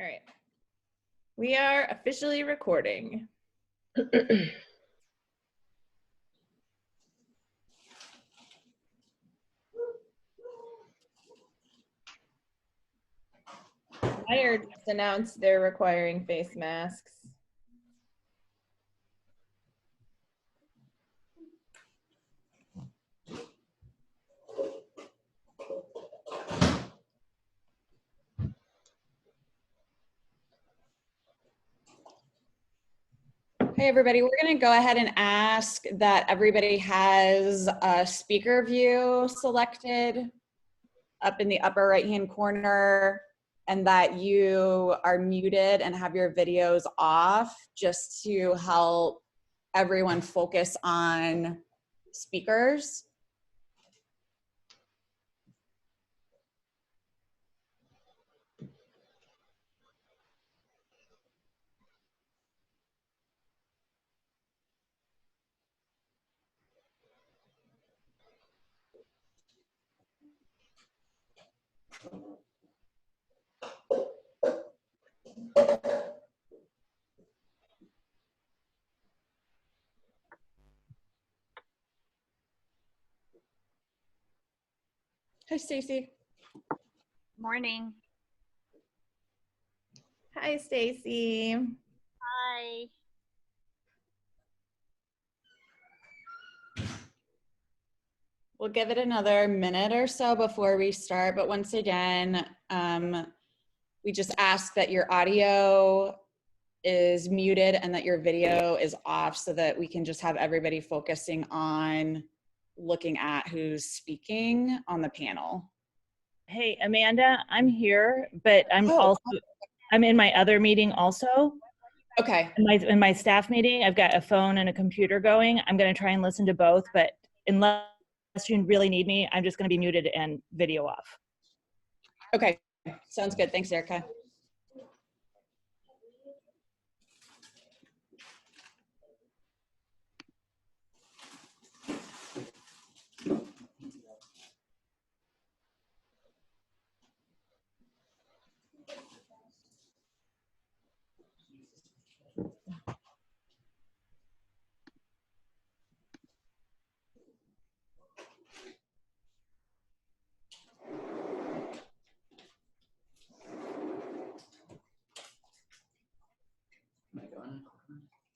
All right. We are officially recording. Meyer just announced they're requiring face masks. Hey everybody, we're going to go ahead and ask that everybody has a speaker view selected up in the upper right hand corner, and that you are muted and have your videos off, just to help everyone focus on speakers. Hi, Stacy. Morning. Hi, Stacy. Hi. We'll give it another minute or so before we start, but once again, we just ask that your audio is muted and that your video is off so that we can just have everybody focusing on looking at who's speaking on the panel. Hey, Amanda, I'm here, but I'm in my other meeting also. Okay. In my staff meeting, I've got a phone and a computer going. I'm going to try and listen to both, but unless you really need me, I'm just going to be muted and video off. Okay, sounds good. Thanks, Erica.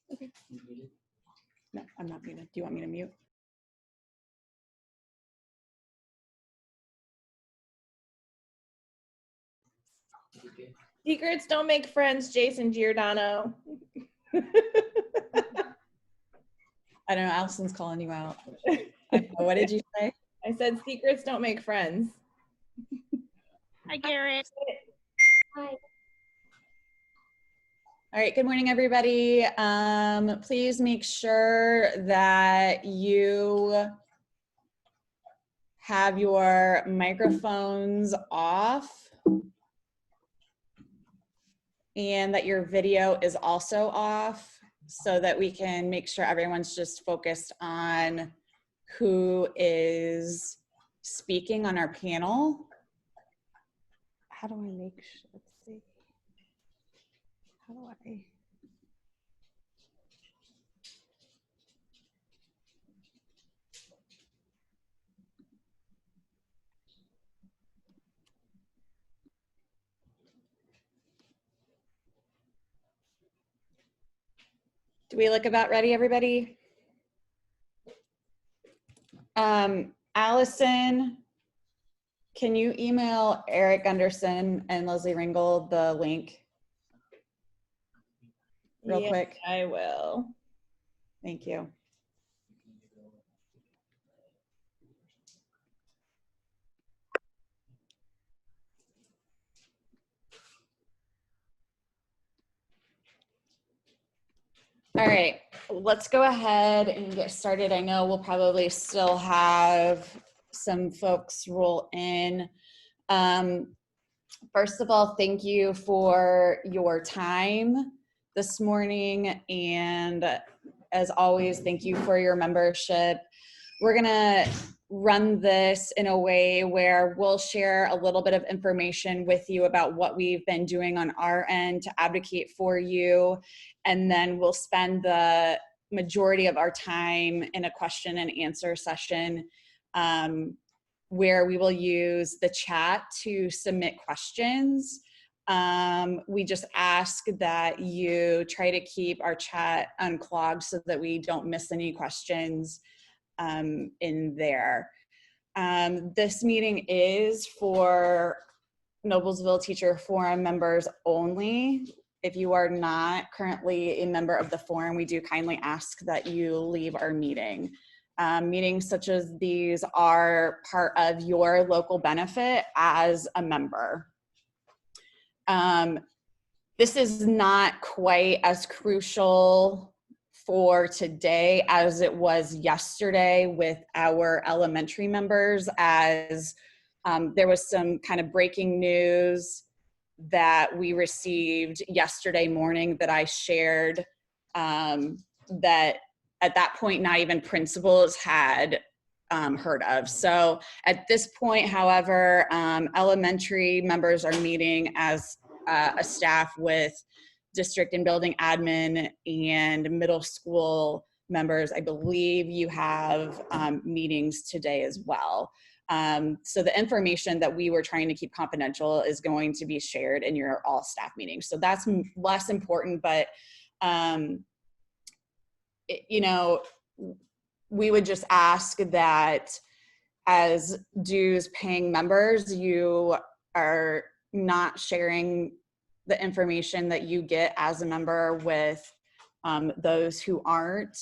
Okay. No, I'm not muted. Do you want me to mute? Secrets don't make friends, Jason Giordano. I don't know, Allison's calling you out. What did you say? I said secrets don't make friends. Hi, Garrett. Hi. All right, good morning, everybody. Please make sure that you have your microphones off and that your video is also off so that we can make sure everyone's just focused on who is speaking on our panel. How do I make sure? Let's see. How do I? Do we look about ready, everybody? Allison, can you email Eric Gunderson and Leslie Ringgold the link real quick? I will. Thank you. All right, let's go ahead and get started. I know we'll probably still have some folks roll in. First of all, thank you for your time this morning. And as always, thank you for your membership. We're gonna run this in a way where we'll share a little bit of information with you about what we've been doing on our end to advocate for you. And then we'll spend the majority of our time in a question and answer session where we will use the chat to submit questions. We just ask that you try to keep our chat unclogged so that we don't miss any questions in there. This meeting is for Noblesville Teacher Forum members only. If you are not currently a member of the forum, we do kindly ask that you leave our meeting. Meetings such as these are part of your local benefit as a member. This is not quite as crucial for today as it was yesterday with our elementary members, as there was some kind of breaking news that we received yesterday morning that I shared, that at that point not even principals had heard of. So at this point, however, elementary members are meeting as a staff with district and building admin, and middle school members, I believe you have meetings today as well. So the information that we were trying to keep confidential is going to be shared in your all staff meetings. So that's less important, but you know, we would just ask that as dues paying members, you are not sharing the information that you get as a member with those who aren't.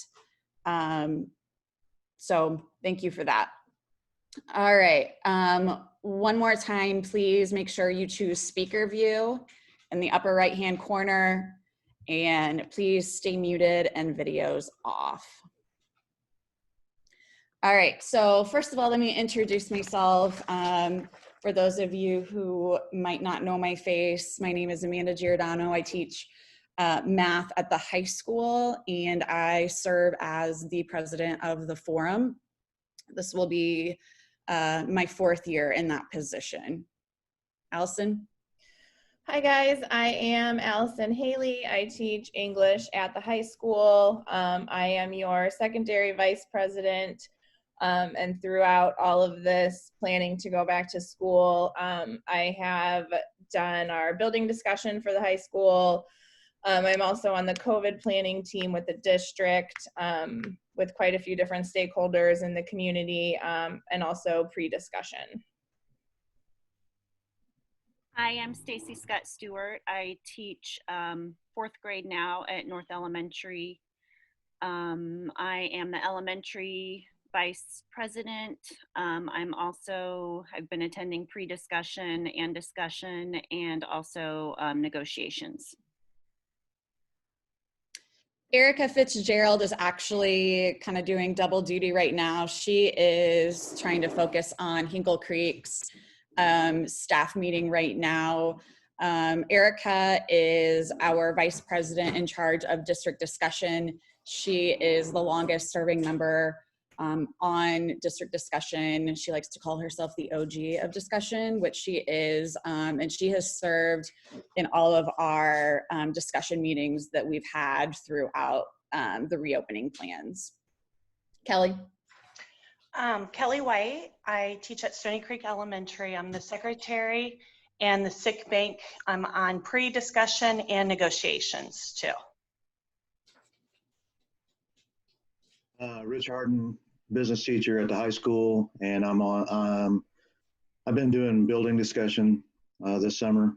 So thank you for that. All right, one more time, please make sure you choose speaker view in the upper right-hand corner, and please stay muted and videos off. All right, so first of all, let me introduce myself. For those of you who might not know my face, my name is Amanda Giordano. I teach math at the high school, and I serve as the president of the forum. This will be my 4th year in that position. Allison? Hi guys, I am Allison Haley. I teach English at the high school. I am your secondary vice president. And throughout all of this planning to go back to school, I have done our building discussion for the high school. I'm also on the COVID planning team with the district, with quite a few different stakeholders in the community, and also pre-discussion. Hi, I'm Stacy Scott Stewart. I teach 4th grade now at North Elementary. I am the elementary vice president. I've been attending pre-discussion and discussion, and also negotiations. Erica Fitzgerald is actually kind of doing double duty right now. She is trying to focus on Hinkle Creek's staff meeting right now. Erica is our vice president in charge of district discussion. She is the longest serving member on district discussion. She likes to call herself the OG of discussion, which she is, and she has served in all of our discussion meetings that we've had throughout the reopening plans. Kelly? Kelly White. I teach at Stony Creek Elementary. I'm the secretary and the sick bank. I'm on pre-discussion and negotiations too. Rich Harden, business teacher at the high school, and I'm on. I've been doing building discussion this summer.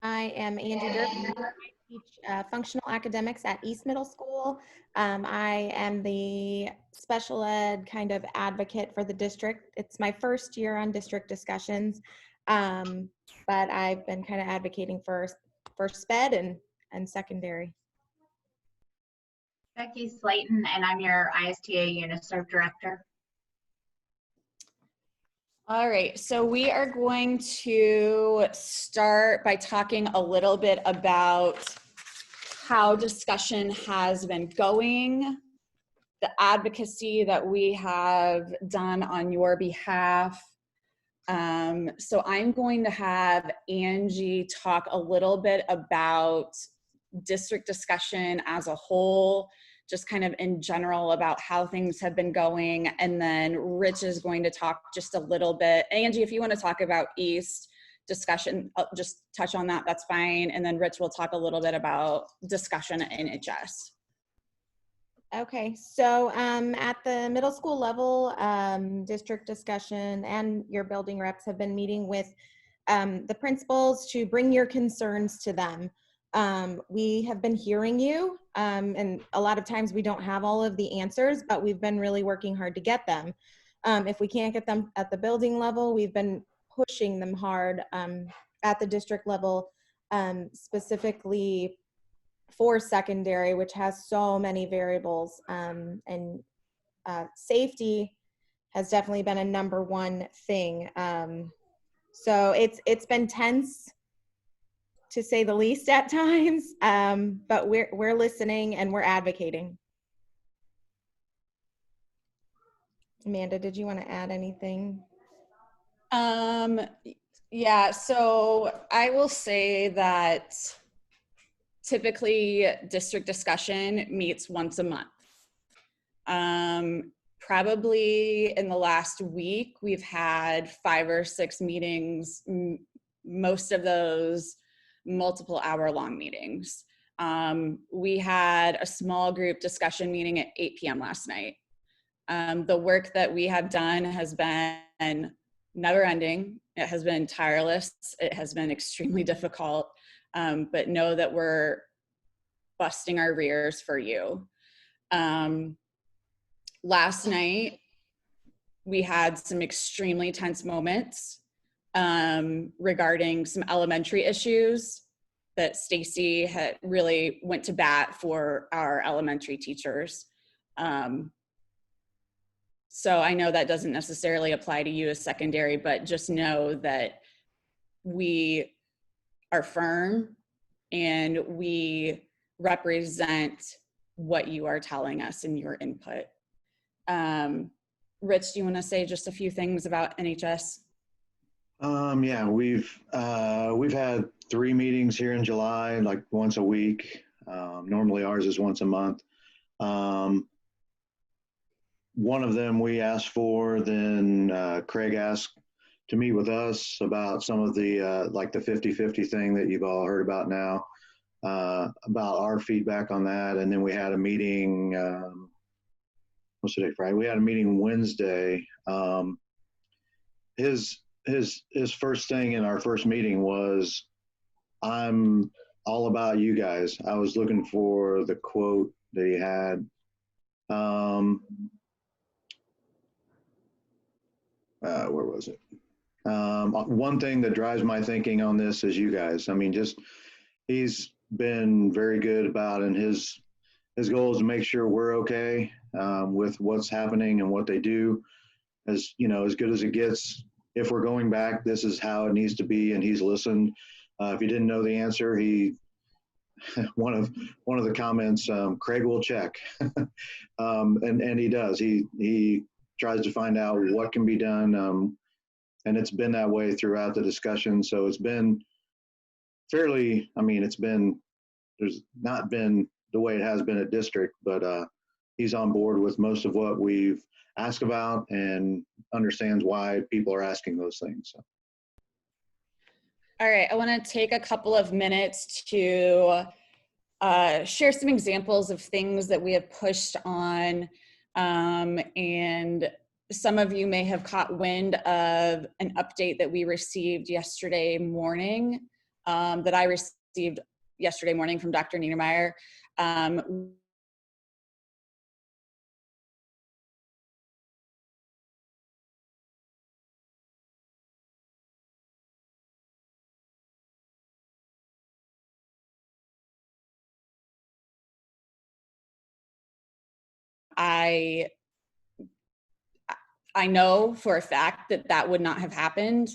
I am Angie Durkin. I teach functional academics at East Middle School. I am the special ed kind of advocate for the district. It's my 1st year on district discussions, but I've been kind of advocating for SPED and secondary. Becky Slayton, and I'm your ISTA UNISERV director. All right, so we are going to start by talking a little bit about how discussion has been going the advocacy that we have done on your behalf. So I'm going to have Angie talk a little bit about district discussion as a whole, just kind of in general about how things have been going. And then Rich is going to talk just a little bit. Angie, if you want to talk about East discussion, just touch on that, that's fine. And then Rich will talk a little bit about discussion at NHS. Okay, so at the middle school level, district discussion and your building reps have been meeting with the principals to bring your concerns to them. We have been hearing you, and a lot of times we don't have all of the answers, but we've been really working hard to get them. If we can't get them at the building level, we've been pushing them hard at the district level, specifically for secondary, which has so many variables, and safety has definitely been a #1 thing. So it's been tense, to say the least, at times, but we're listening and we're advocating. Amanda, did you want to add anything? Yeah, so I will say that typically district discussion meets once a month. Probably in the last week, we've had 5 or 6 meetings, most of those multiple hour-long meetings. We had a small group discussion meeting at 8 p.m. last night. The work that we have done has been never-ending. It has been tireless. It has been extremely difficult, but know that we're busting our rears for you. Last night, we had some extremely tense moments regarding some elementary issues that Stacy had really went to bat for our elementary teachers. So I know that doesn't necessarily apply to you as secondary, but just know that we are firm and we represent what you are telling us in your input. Rich, do you want to say just a few things about NHS? Yeah, we've had 3 meetings here in July, like once a week. Normally ours is once a month. One of them we asked for, then Craig asked to meet with us about some of the like the 50-50 thing that you've all heard about now, about our feedback on that. And then we had a meeting, what's today, Friday? We had a meeting Wednesday. His first thing in our first meeting was, I'm all about you guys. I was looking for the quote that he had. Where was it? One thing that drives my thinking on this is you guys. I mean, just, he's been very good about, and his goal is to make sure we're okay with what's happening and what they do. As you know, as good as it gets. If we're going back, this is how it needs to be, and he's listened. If you didn't know the answer, he one of the comments, Craig will check, and he does. He tries to find out what can be done, and it's been that way throughout the discussion. So it's been fairly. I mean, there's not been the way it has been at district, but he's on board with most of what we've asked about and understands why people are asking those things. So. All right, I want to take a couple of minutes to share some examples of things that we have pushed on, and some of you may have caught wind of an update that we received yesterday morning, that I received yesterday morning from Dr. Niedermeyer. I know for a fact that that would not have happened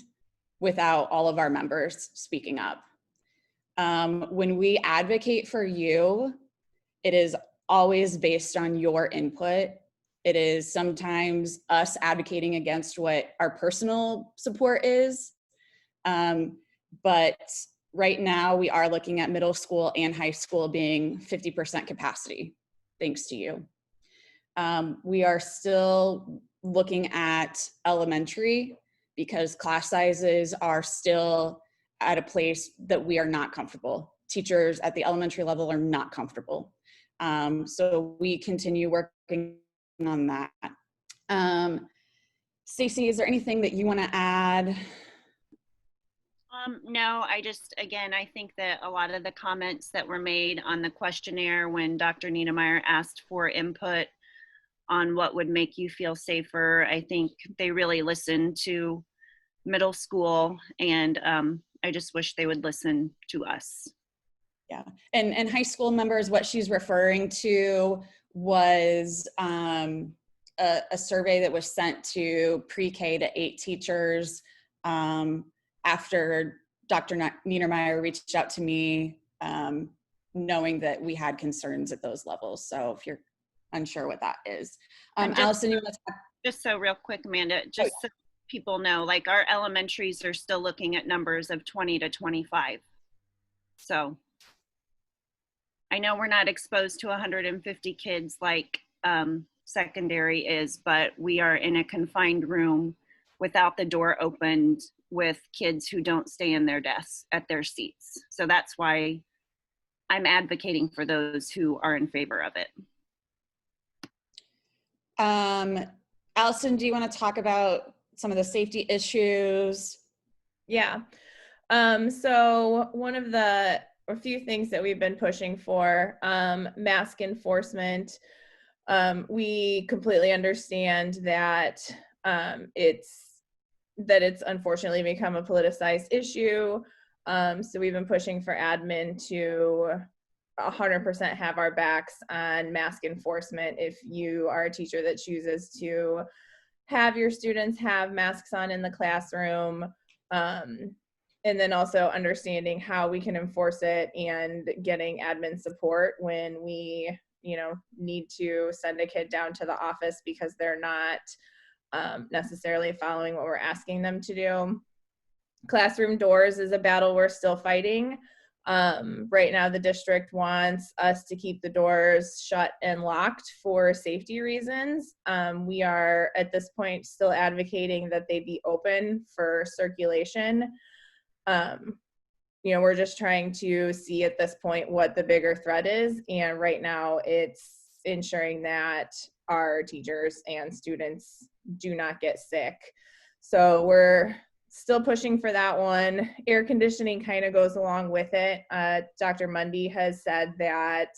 without all of our members speaking up. When we advocate for you, it is always based on your input. It is sometimes us advocating against what our personal support is. But right now we are looking at middle school and high school being 50% capacity, thanks to you. We are still looking at elementary because class sizes are still at a place that we are not comfortable. Teachers at the elementary level are not comfortable. So we continue working on that. Stacey, is there anything that you want to add? No, again, I think that a lot of the comments that were made on the questionnaire when Dr. Niedermeyer asked for input on what would make you feel safer, I think they really listened to middle school, and I just wish they would listen to us. Yeah, and high school members, what she's referring to was a survey that was sent to pre-K to 8 teachers after Dr. Niedermeyer reached out to me, knowing that we had concerns at those levels. So if you're unsure what that is. Allison, you want to talk? Just so real quick, Amanda, so people know, like our elementaries are still looking at numbers of 20 to 25. So I know we're not exposed to 150 kids like secondary is, but we are in a confined room without the door opened with kids who don't stay in their desks at their seats. So that's why I'm advocating for those who are in favor of it. Allison, do you want to talk about some of the safety issues? Yeah. So one of a few things that we've been pushing for, mask enforcement. We completely understand that it's unfortunately become a politicized issue. So we've been pushing for admin to 100% have our backs on mask enforcement. If you are a teacher that chooses to have your students have masks on in the classroom, and then also understanding how we can enforce it and getting admin support when we, need to send a kid down to the office because they're not necessarily following what we're asking them to do. Classroom doors is a battle we're still fighting. Right now, the district wants us to keep the doors shut and locked for safety reasons. We are at this point still advocating that they be open for circulation. We're just trying to see at this point what the bigger threat is. And right now it's ensuring that our teachers and students do not get sick. So we're still pushing for that one. Air conditioning kind of goes along with it. Dr. Mundy has said that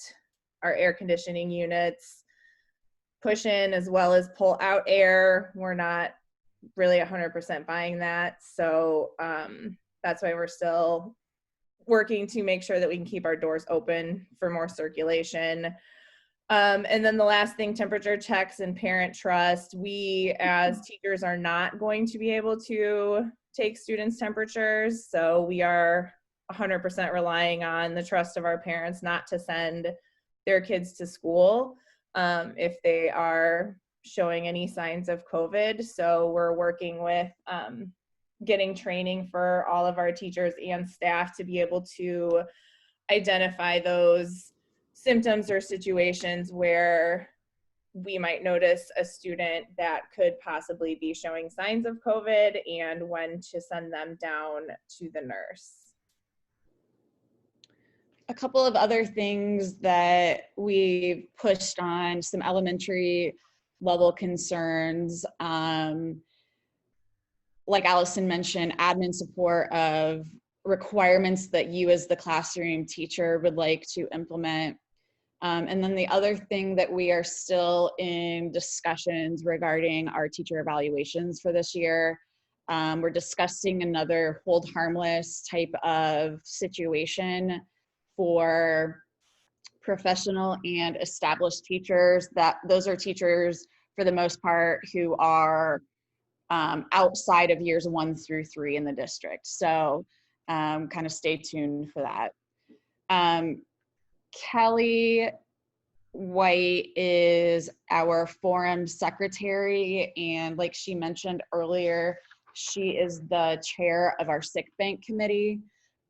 our air conditioning units push in as well as pull out air. We're not really 100% buying that. So that's why we're still working to make sure that we can keep our doors open for more circulation. And then the last thing, temperature checks and parent trust. We as teachers are not going to be able to take students' temperatures. So we are 100% relying on the trust of our parents not to send their kids to school if they are showing any signs of COVID. So we're working with getting training for all of our teachers and staff to be able to identify those symptoms or situations where we might notice a student that could possibly be showing signs of COVID and when to send them down to the nurse. A couple of other things that we pushed on, some elementary level concerns, like Allison mentioned, admin support of requirements that you as the classroom teacher would like to implement. And then the other thing that we are still in discussions regarding our teacher evaluations for this year. We're discussing another hold harmless type of situation for professional and established teachers. Those are teachers for the most part who are outside of years 1 through 3 in the district. So kind of stay tuned for that. Kelly, White is our forum secretary, and like she mentioned earlier, she is the chair of our sick bank committee.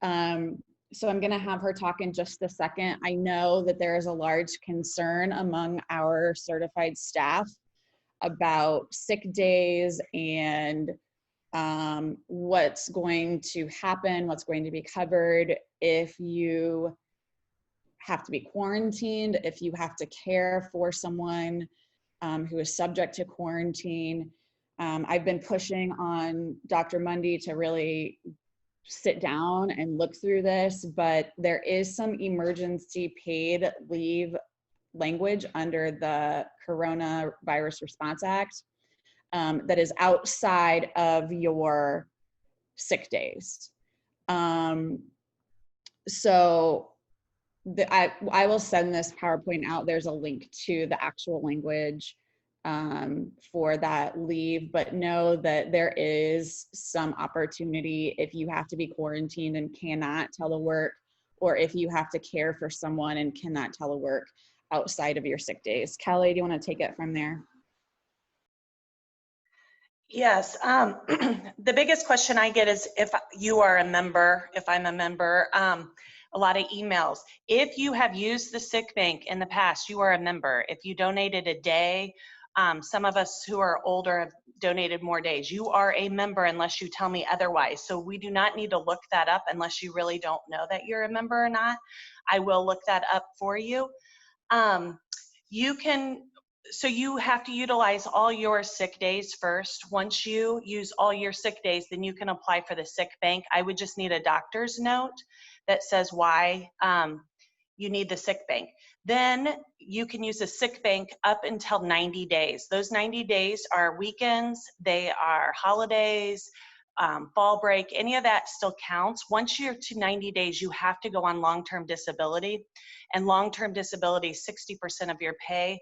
So I'm going to have her talk in just a second. I know that there is a large concern among our certified staff about sick days and what's going to happen, what's going to be covered if you have to be quarantined, if you have to care for someone who is subject to quarantine. I've been pushing on Dr. Mundy to really sit down and look through this, but there is some emergency paid leave language under the Coronavirus Response Act that is outside of your sick days. So I will send this PowerPoint out. There's a link to the actual language for that leave, but know that there is some opportunity if you have to be quarantined and cannot telework, or if you have to care for someone and cannot telework outside of your sick days. Kelly, do you want to take it from there? Yes, the biggest question I get is if you are a member, if I'm a member, a lot of emails. If you have used the sick bank in the past, you are a member. If you donated a day, some of us who are older have donated more days. You are a member unless you tell me otherwise. So we do not need to look that up unless you really don't know that you're a member or not. I will look that up for you. So you have to utilize all your sick days first. Once you use all your sick days, then you can apply for the sick bank. I would just need a doctor's note that says why you need the sick bank. Then you can use the sick bank up until 90 days. Those 90 days are weekends, they are holidays, fall break, any of that still counts. Once you're to 90 days, you have to go on long-term disability. And long-term disability is 60% of your pay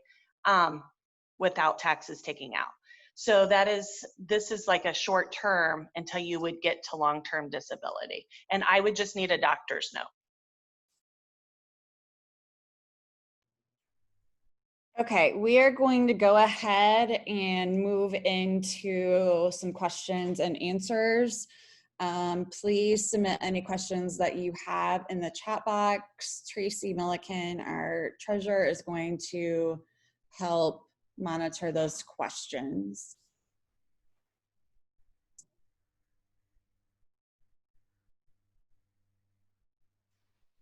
without taxes taking out. So this is like a short term until you would get to long-term disability. And I would just need a doctor's note. Okay, we are going to go ahead and move into some questions and answers. Please submit any questions that you have in the chat box. Tracy Milliken, our treasurer, is going to help monitor those questions.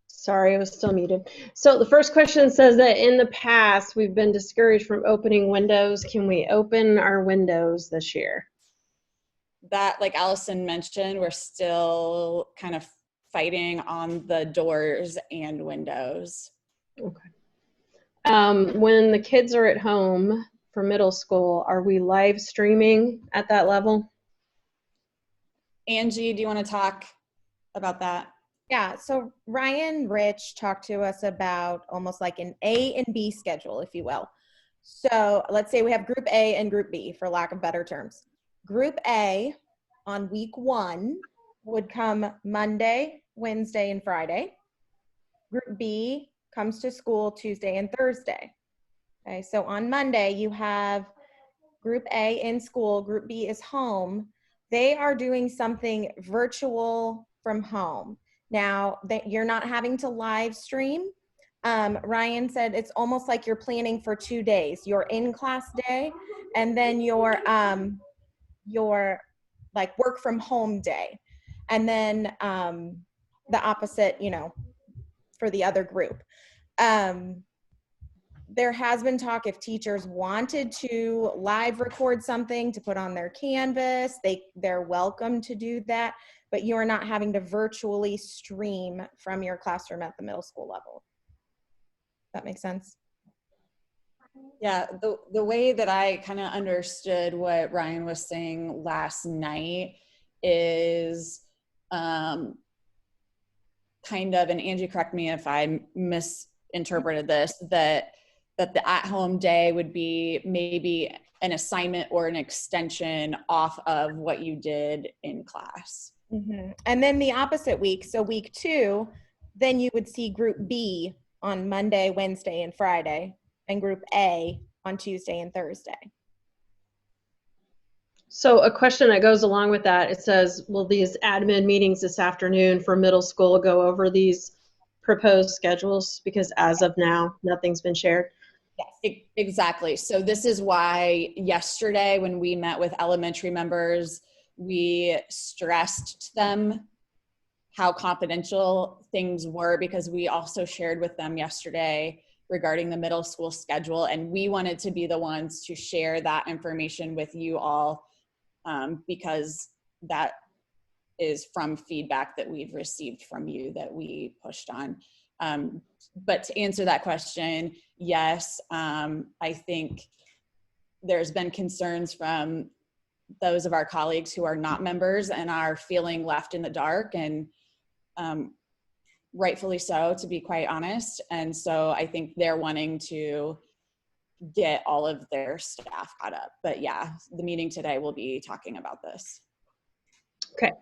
Sorry, I was still muted. So the first question says that in the past, we've been discouraged from opening windows. Can we open our windows this year? That, like Allison mentioned, we're still kind of fighting on the doors and windows. Okay. When the kids are at home for middle school, are we live streaming at that level? Angie, do you want to talk about that? Yeah, so Ryan Rich talked to us about almost like an A and B schedule, if you will. So let's say we have group A and group B, for lack of better terms. Group A on week 1 would come Monday, Wednesday, and Friday. Group B comes to school Tuesday and Thursday. Okay, so on Monday you have group A in school, group B is home. They are doing something virtual from home. Now, you're not having to live stream. Ryan said it's almost like you're planning for 2 days. Your in-class day and then your like work from home day. And then the opposite, for the other group. There has been talk if teachers wanted to live record something to put on their Canvas, they're welcome to do that, but you are not having to virtually stream from your classroom at the middle school level. That makes sense? Yeah, the way that I kind of understood what Ryan was saying last night is kind of, and Angie, correct me if I misinterpreted this, that the at-home day would be maybe an assignment or an extension off of what you did in class. Mm-hmm. And then the opposite week, so week 2, then you would see group B on Monday, Wednesday, and Friday. and group A on Tuesday and Thursday. So a question that goes along with that, it says, will these admin meetings this afternoon for middle school go over these proposed schedules? Because as of now, nothing's been shared. Yes, exactly. So this is why yesterday when we met with elementary members, we stressed to them how confidential things were, because we also shared with them yesterday regarding the middle school schedule, and we wanted to be the ones to share that information with you all, because that is from feedback that we've received from you that we pushed on. But to answer that question, yes, I think there's been concerns from those of our colleagues who are not members and are feeling left in the dark, and rightfully so, to be quite honest. And so I think they're wanting to get all of their staff caught up. But yeah, the meeting today will be talking about this. Okay.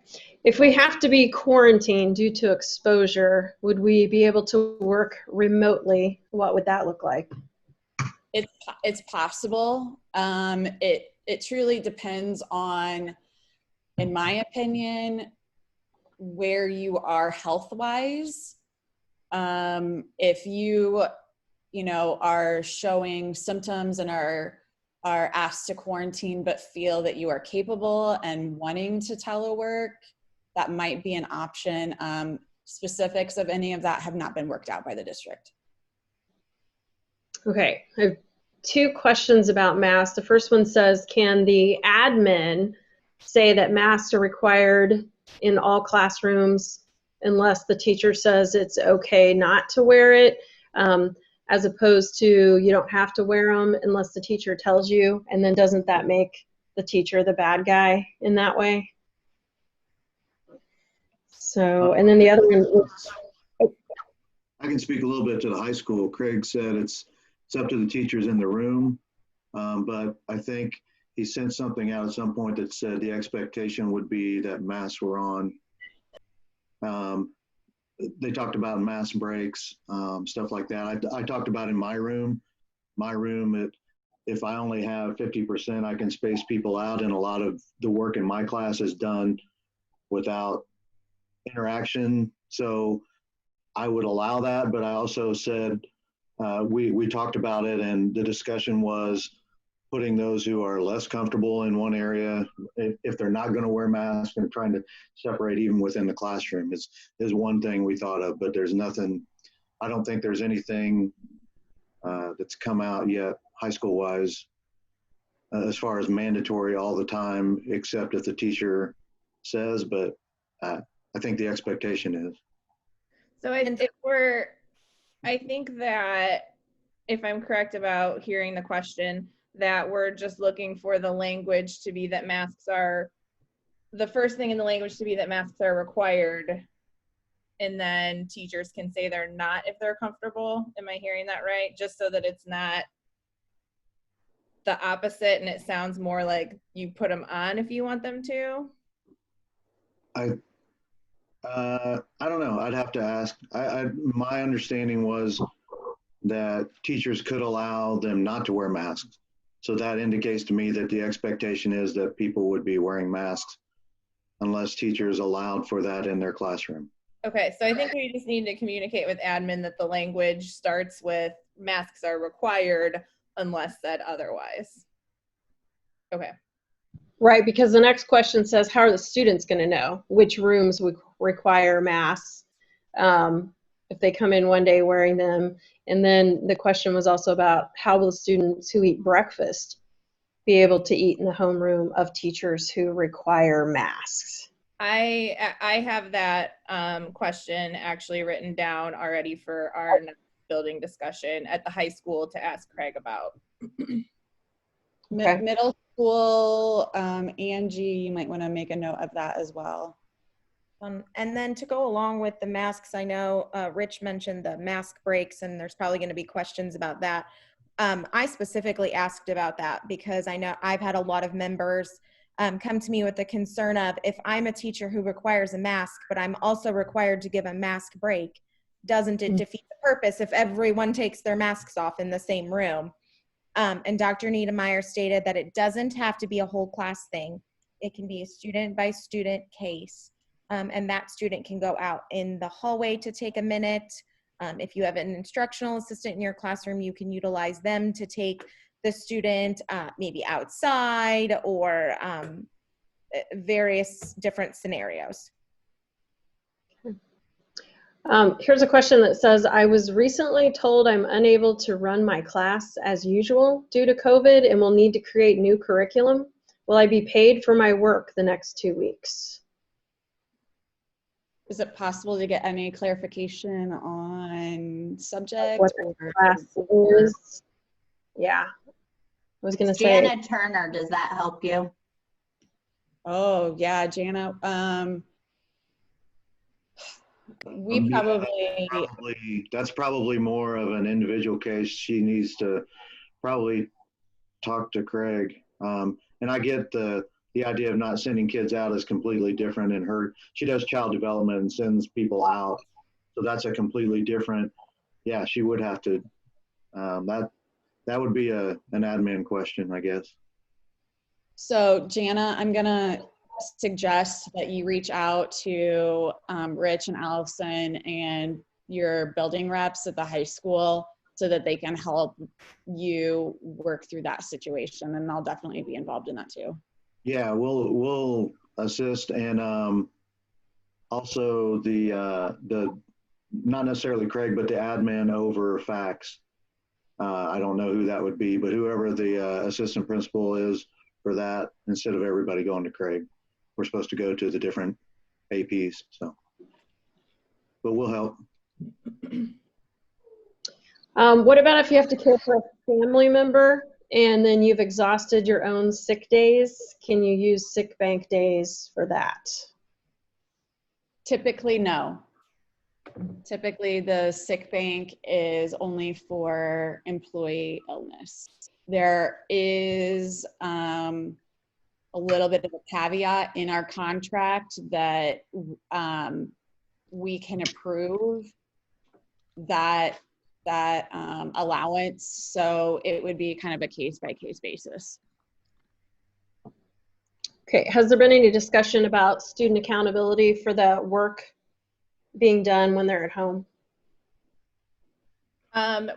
If we have to be quarantined due to exposure, would we be able to work remotely? What would that look like? It's possible. It truly depends on, in my opinion, where you are health-wise. If you are showing symptoms and are asked to quarantine but feel that you are capable and wanting to telework, that might be an option. Specifics of any of that have not been worked out by the district. Okay, I have two questions about masks. The first one says, can the admin say that masks are required in all classrooms unless the teacher says it's okay not to wear it, as opposed to you don't have to wear them unless the teacher tells you, and then doesn't that make the teacher the bad guy in that way? So, and then the other one. I can speak a little bit to the high school. Craig said it's up to the teachers in the room, but I think he sent something out at some point that said the expectation would be that masks were on. They talked about mask breaks, stuff like that. I talked about in my room, if I only have 50%, I can space people out, and a lot of the work in my class is done without interaction. So I would allow that, but I also said, we talked about it, and the discussion was putting those who are less comfortable in one area, if they're not going to wear masks, and trying to separate even within the classroom is one thing we thought of, but there's nothing, I don't think there's anything that's come out yet high school wise as far as mandatory all the time, except if the teacher says, but I think the expectation is. So I think that if I'm correct about hearing the question, that we're just looking for the language to be that masks are, the first thing in the language to be that masks are required, and then teachers can say they're not if they're comfortable. Am I hearing that right? Just so that it's not the opposite and it sounds more like you put them on if you want them to. I don't know. I'd have to ask. My understanding was that teachers could allow them not to wear masks. So that indicates to me that the expectation is that people would be wearing masks unless teachers allowed for that in their classroom. Okay, so I think we just need to communicate with admin that the language starts with masks are required unless said otherwise. Okay. Right, because the next question says, how are the students going to know which rooms would require masks if they come in one day wearing them? And then the question was also about how will the students who eat breakfast be able to eat in the homeroom of teachers who require masks? I have that question actually written down already for our next building discussion at the high school to ask Craig about. Okay. Middle school, Angie, you might want to make a note of that as well. And then to go along with the masks, I know Rich mentioned the mask breaks, and there's probably going to be questions about that. I specifically asked about that because I know I've had a lot of members come to me with the concern of, if I'm a teacher who requires a mask, but I'm also required to give a mask break, doesn't it defeat the purpose if everyone takes their masks off in the same room? And Dr. Niedermeyer stated that it doesn't have to be a whole class thing. It can be a student by student case. And that student can go out in the hallway to take a minute. If you have an instructional assistant in your classroom, you can utilize them to take the student maybe outside or various different scenarios. Here's a question that says, I was recently told I'm unable to run my class as usual due to COVID and will need to create new curriculum. Will I be paid for my work the next 2 weeks? Is it possible to get any clarification on subject? What the class is? Yeah. I was going to say. Jana Turner, does that help you? Oh, yeah, Jana. That's probably more of an individual case. She needs to probably talk to Craig. And I get the idea of not sending kids out is completely different. And she does child development and sends people out. So that's a completely different, yeah, she would have to, that would be an admin question, I guess. So Jana, I'm gonna suggest that you reach out to Rich and Allison and your building reps at the high school so that they can help you work through that situation. And I'll definitely be involved in that too. Yeah, we'll assist. And also the not necessarily Craig, but the admin over fax. I don't know who that would be, but whoever the assistant principal is for that, instead of everybody going to Craig. We're supposed to go to the different APs, so. But we'll help. What about if you have to care for a family member and then you've exhausted your own sick days? Can you use sick bank days for that? Typically, no. Typically, the sick bank is only for employee illness. There is a little bit of a caveat in our contract that we can approve that allowance. So it would be kind of a case-by-case basis. Okay, has there been any discussion about student accountability for the work being done when they're at home? At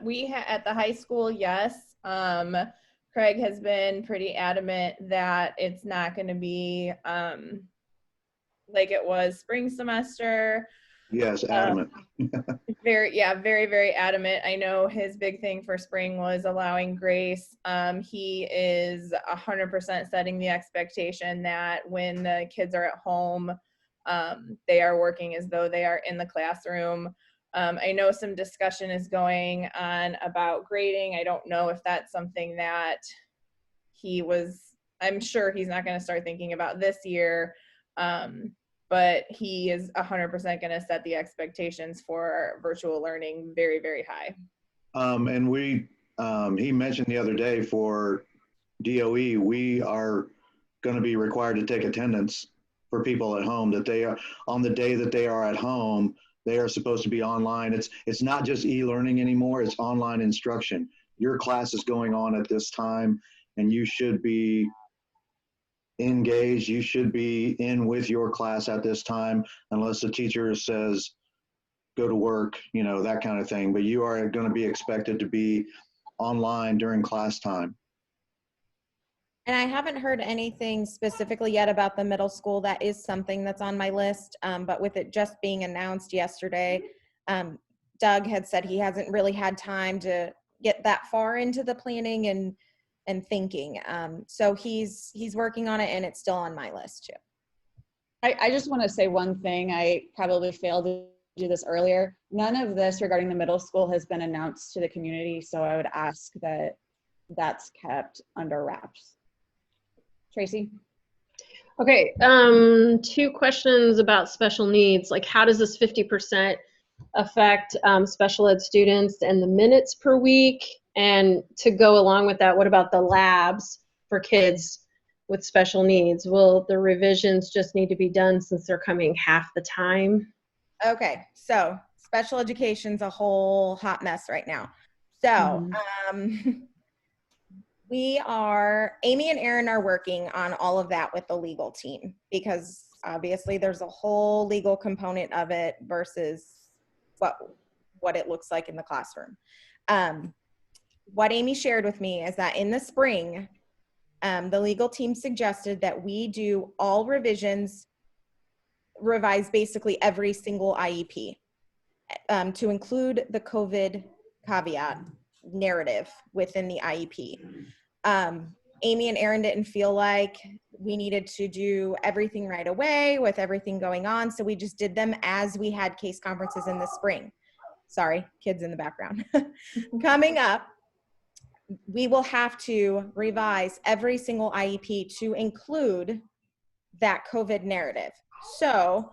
the high school, yes. Craig has been pretty adamant that it's not going to be like it was spring semester. Yes, adamant. very, very adamant. I know his big thing for spring was allowing grace. He is 100% setting the expectation that when the kids are at home, they are working as though they are in the classroom. I know some discussion is going on about grading. I don't know if that's something that I'm sure he's not going to start thinking about this year. But he is 100% going to set the expectations for virtual learning very, very high. And he mentioned the other day for DOE, we are going to be required to take attendance for people at home, that they are on the day that they are at home, they are supposed to be online. It's not just e-learning anymore, it's online instruction. Your class is going on at this time and you should be engaged, you should be in with your class at this time, unless the teacher says go to work, that kind of thing. But you are going to be expected to be online during class time. And I haven't heard anything specifically yet about the middle school. That is something that's on my list. But with it just being announced yesterday, Doug had said he hasn't really had time to get that far into the planning and thinking. So he's working on it, and it's still on my list too. I just want to say one thing. I probably failed to do this earlier. None of this regarding the middle school has been announced to the community, so I would ask that that's kept under wraps. Tracy? Okay, 2 questions about special needs. Like, how does this 50% affect special ed students and the minutes per week? And to go along with that, what about the labs for kids with special needs? Will the revisions just need to be done since they're coming half the time? Okay, so special education's a whole hot mess right now. So Amy and Aaron are working on all of that with the legal team, because obviously there's a whole legal component of it versus what it looks like in the classroom. What Amy shared with me is that in the spring, the legal team suggested that we do all revisions, revise basically every single IEP, to include the COVID caveat narrative within the IEP. Amy and Aaron didn't feel like we needed to do everything right away with everything going on, so we just did them as we had case conferences in the spring. Sorry, kids in the background. Coming up, we will have to revise every single IEP to include that COVID narrative. So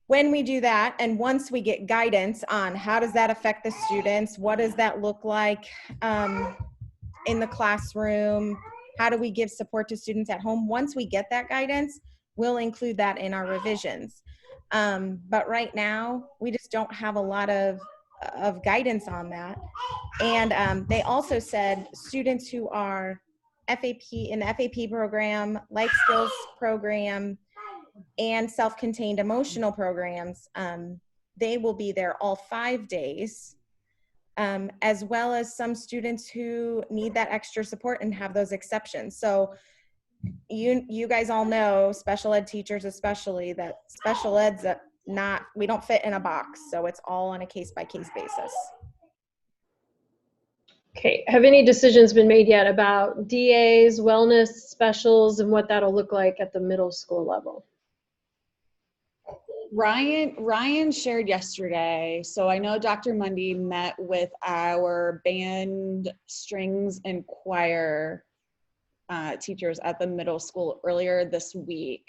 when we do that, and once we get guidance on how does that affect the students, what does that look like in the classroom, how do we give support to students at home, once we get that guidance, we'll include that in our revisions. But right now, we just don't have a lot of guidance on that. And they also said students who are in the FAP program, life skills program, and self-contained emotional programs, they will be there all 5 days, as well as some students who need that extra support and have those exceptions. So you guys all know, special ed teachers especially, that special ed's we don't fit in a box, so it's all on a case-by-case basis. Okay, have any decisions been made yet about DAs, wellness specials, and what that'll look like at the middle school level? Ryan shared yesterday. So I know Dr. Mundy met with our band, strings, and choir teachers at the middle school earlier this week.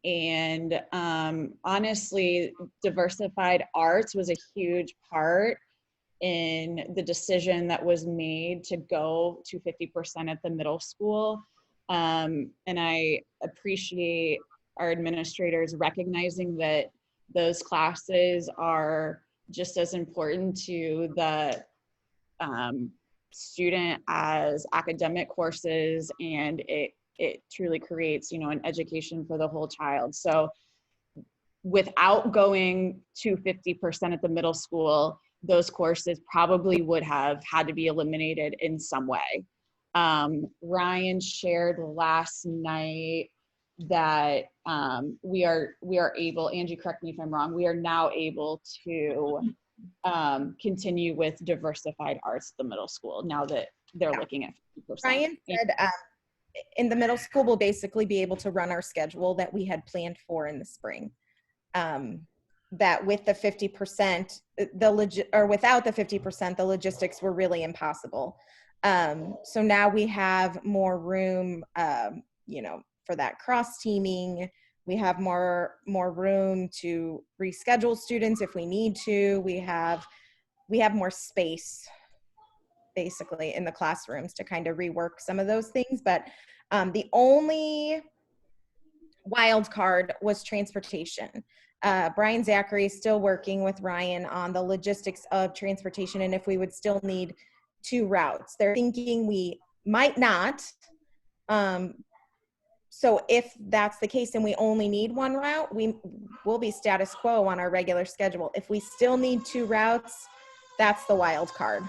And honestly, diversified arts was a huge part in the decision that was made to go to 50% at the middle school. And I appreciate our administrators recognizing that those classes are just as important to the student as academic courses, and it truly creates, an education for the whole child. So without going to 50% at the middle school, those courses probably would have had to be eliminated in some way. Ryan shared last night that we are able, Angie, correct me if I'm wrong, we are now able to continue with diversified arts at the middle school now that they're looking at 50%. Ryan said in the middle school, we'll basically be able to run our schedule that we had planned for in the spring. That with the 50%, or without the 50%, the logistics were really impossible. So now we have more room, for that cross teaming. We have more room to reschedule students if we need to. We have more space basically in the classrooms to kind of rework some of those things. But the only wild card was transportation. Brian Zachary is still working with Ryan on the logistics of transportation and if we would still need 2 routes. They're thinking we might not. So if that's the case and we only need 1 route, we will be status quo on our regular schedule. If we still need 2 routes, that's the wild card.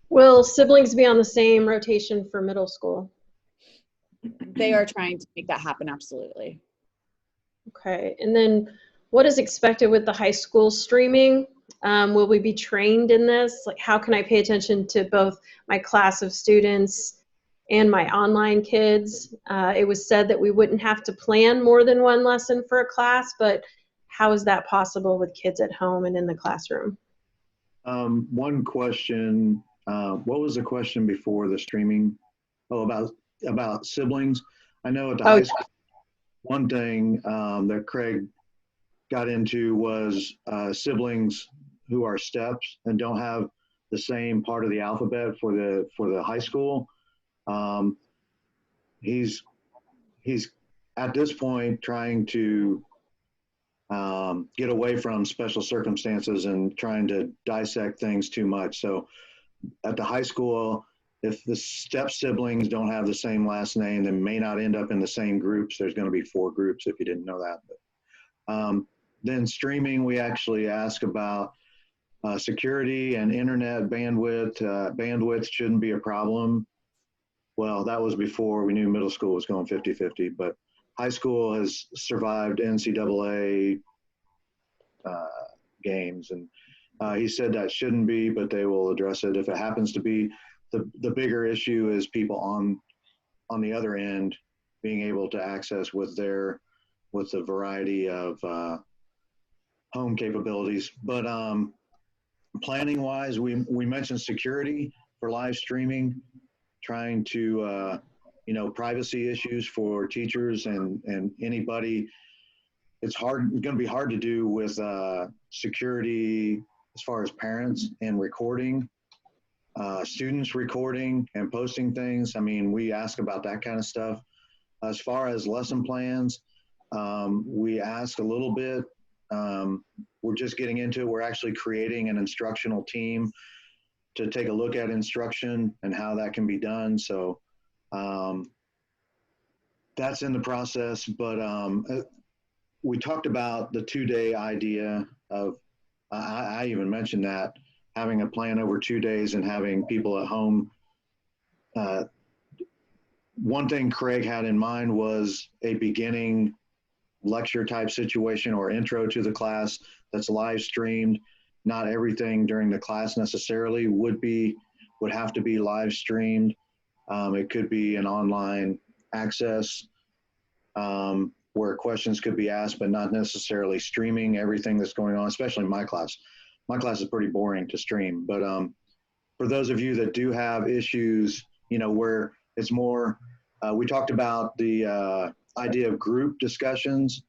Will siblings be on the same rotation for middle school? They are trying to make that happen, absolutely. Okay, and then what is expected with the high school streaming? Will we be trained in this? Like, how can I pay attention to both my class of students and my online kids? It was said that we wouldn't have to plan more than 1 lesson for a class, but how is that possible with kids at home and in the classroom? One question, what was the question before the streaming? Oh, about siblings. I know at the high school, one thing that Craig got into was siblings who are steps and don't have the same part of the alphabet for the high school. He's at this point trying to get away from special circumstances and trying to dissect things too much. So at the high school, if the step siblings don't have the same last name, they may not end up in the same groups. There's going to be 4 groups if you didn't know that. But, then streaming, we actually ask about security and internet bandwidth. Bandwidth shouldn't be a problem. Well, that was before we knew middle school was going 50-50, but high school has survived NCAA games. And he said that shouldn't be, but they will address it if it happens to be. The bigger issue is people on the other end being able to access with the variety of home capabilities. But planning wise, we mentioned security for live streaming, trying to privacy issues for teachers and anybody. It's going to be hard to do with security as far as parents and recording, students recording and posting things. I mean, we ask about that kind of stuff. As far as lesson plans, we ask a little bit. We're just getting into it. We're actually creating an instructional team to take a look at instruction and how that can be done. So that's in the process. But we talked about the 2-day idea of, I even mentioned that, having a plan over 2 days and having people at home. One thing Craig had in mind was a beginning lecture type situation or intro to the class that's live streamed. Not everything during the class necessarily would have to be live streamed. It could be an online access where questions could be asked, but not necessarily streaming everything that's going on, especially my class. My class is pretty boring to stream, but for those of you that do have issues, where it's more, we talked about the idea of group discussions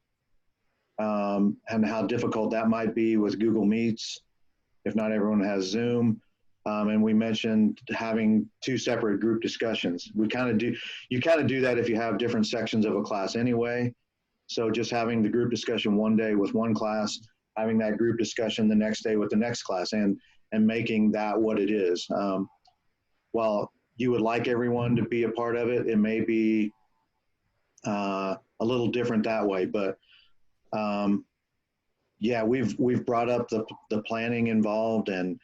and how difficult that might be with Google Meets if not everyone has Zoom. And we mentioned having 2 separate group discussions. You kind of do that if you have different sections of a class anyway. So just having the group discussion one day with one class, having that group discussion the next day with the next class, and making that what it is. While you would like everyone to be a part of it, it may be a little different that way. But yeah, we've brought up the planning involved and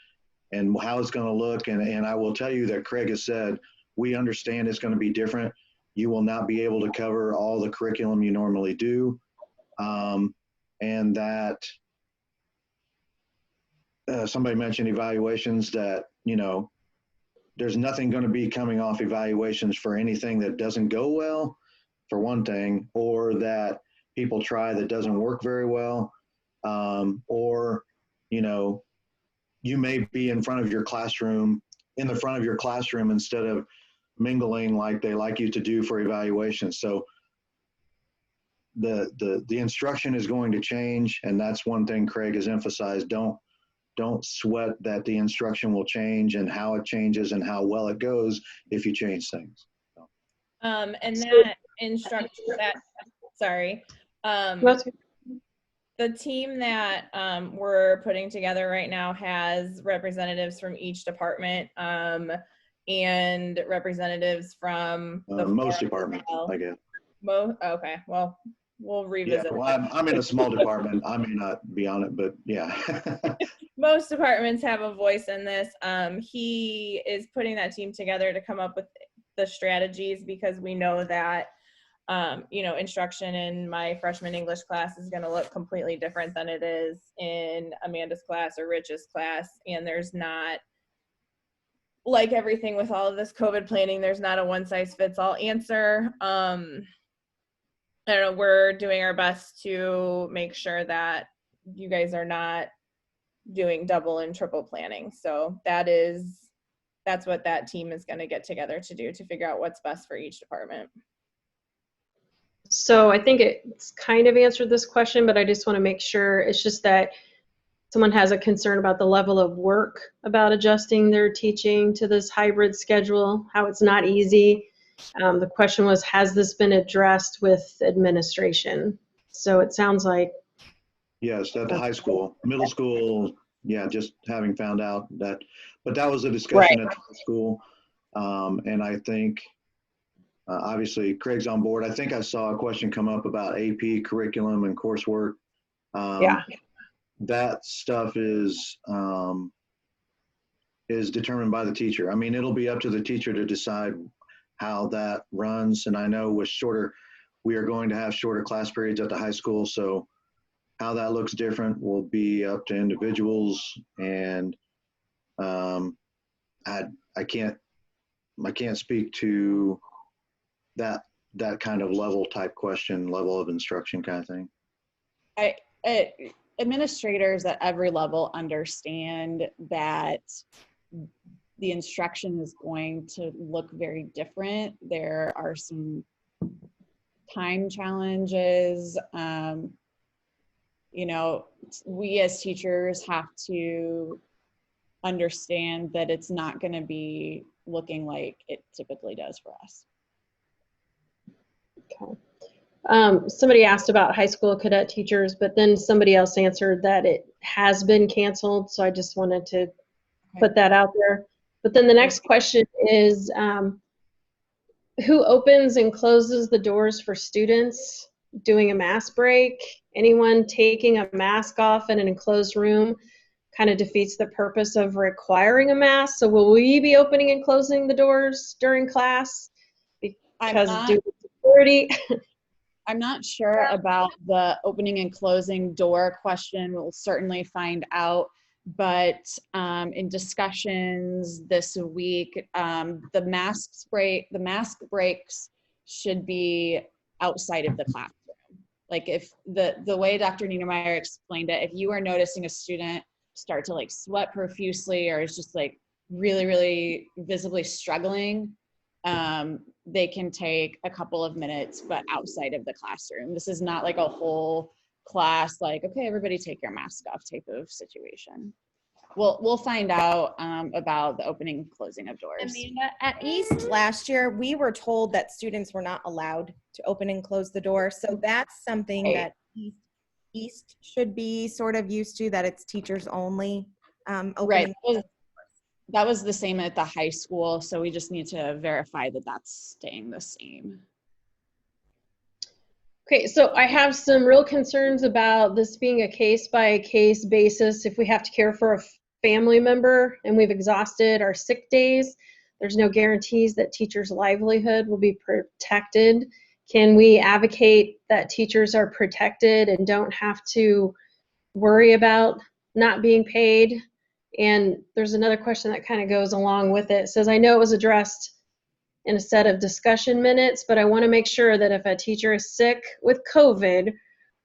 how it's going to look. And I will tell you that Craig has said, we understand it's going to be different. You will not be able to cover all the curriculum you normally do. And that somebody mentioned evaluations, that, there's nothing going to be coming off evaluations for anything that doesn't go well, for one thing, or that people try that doesn't work very well. Or, you may be in the front of your classroom instead of mingling like they like you to do for evaluations. So the instruction is going to change, and that's one thing Craig has emphasized. Don't sweat that the instruction will change and how it changes and how well it goes if you change things. So. And that instruction, the team that we're putting together right now has representatives from each department and representatives from most departments, I guess. Okay, well, we'll revisit. Yeah, well, I'm in a small department. I may not be on it, but yeah. Most departments have a voice in this. He is putting that team together to come up with the strategies, because we know that instruction in my freshman English class is going to look completely different than it is in Amanda's class or Rich's class. And there's not, like everything with all of this COVID planning, there's not a one-size-fits-all answer. I don't know, we're doing our best to make sure that you guys are not doing double and triple planning. So that's what that team is going to get together to do, to figure out what's best for each department. So I think it's kind of answered this question, but I just want to make sure. It's just that someone has a concern about the level of work about adjusting their teaching to this hybrid schedule, how it's not easy. The question was, has this been addressed with administration? So it sounds like Yes, at the high school. Middle school, yeah, just having found out that, but that was a discussion at the high school. And I think, obviously, Craig's on board. I think I saw a question come up about AP curriculum and coursework. Yeah. That stuff is determined by the teacher. I mean, it'll be up to the teacher to decide how that runs. And I know with we are going to have shorter class periods at the high school. So how that looks different will be up to individuals. And I can't speak to that kind of level of instruction kind of thing. Administrators at every level understand that the instruction is going to look very different. There are some time challenges. We as teachers have to understand that it's not going to be looking like it typically does for us. Okay. Somebody asked about high school cadet teachers, but then somebody else answered that it has been canceled. So I just wanted to put that out there. But then the next question is, who opens and closes the doors for students doing a mask break? Anyone taking a mask off in an enclosed room kind of defeats the purpose of requiring a mask. So will we be opening and closing the doors during class because due to security? I'm not sure about the opening and closing door question. We'll certainly find out. But in discussions this week, the mask breaks should be outside of the classroom. Like if the way Dr. Niedermeyer explained it, if you are noticing a student start to like sweat profusely or is just like really, really visibly struggling, they can take a couple of minutes, but outside of the classroom. This is not like a whole class, like, okay, everybody take your mask off type of situation. We'll find out about the opening and closing of doors. Amanda, at East last year, we were told that students were not allowed to open and close the door. So that's something that East should be sort of used to, that it's teachers only. Right. That was the same at the high school. So we just need to verify that that's staying the same. Okay, so I have some real concerns about this being a case-by-case basis. If we have to care for a family member and we've exhausted our sick days, there's no guarantees that teachers' livelihood will be protected. Can we advocate that teachers are protected and don't have to worry about not being paid? And there's another question that kind of goes along with it. It says, I know it was addressed in a set of discussion minutes, but I want to make sure that if a teacher is sick with COVID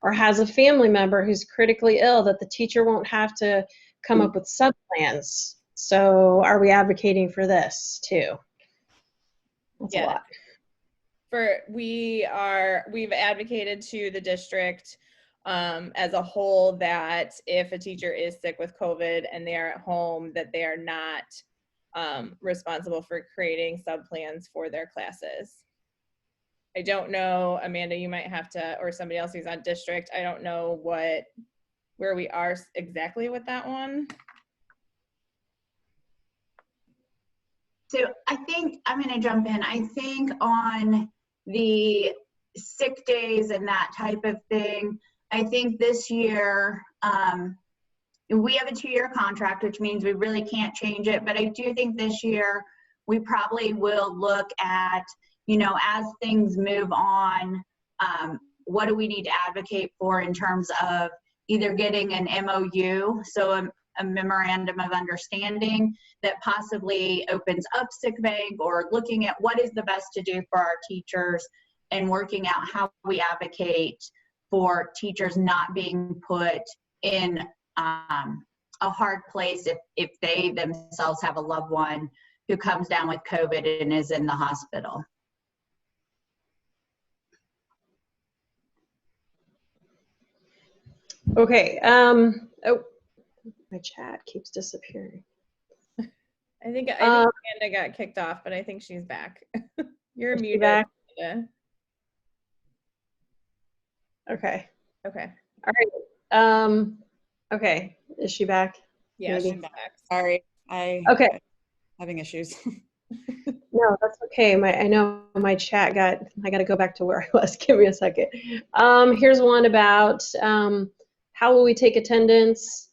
or has a family member who's critically ill, that the teacher won't have to come up with sub-plans. So are we advocating for this too? That's a lot. We've advocated to the district as a whole that if a teacher is sick with COVID and they are at home, that they are not responsible for creating sub-plans for their classes. I don't know, Amanda, you might have to, or somebody else who's on district, I don't know where we are exactly with that one. So I think I'm going to jump in. I think on the sick days and that type of thing, I think this year, we have a 2-year contract, which means we really can't change it. But I do think this year we probably will look at, as things move on, what do we need to advocate for in terms of either getting an MOU, so a memorandum of understanding that possibly opens up sick bank, or looking at what is the best to do for our teachers and working out how we advocate for teachers not being put in a hard place if they themselves have a loved one who comes down with COVID and is in the hospital. Okay. Oh, my chat keeps disappearing. I think Amanda got kicked off, but I think she's back. You're muted. Back? Amanda. Okay. Okay. All right. Okay, is she back? Yeah, Maybe. she's back. Sorry, I Okay. having issues. No, that's okay. I know my chat I got to go back to where I was. Give me a second. Here's one about how will we take attendance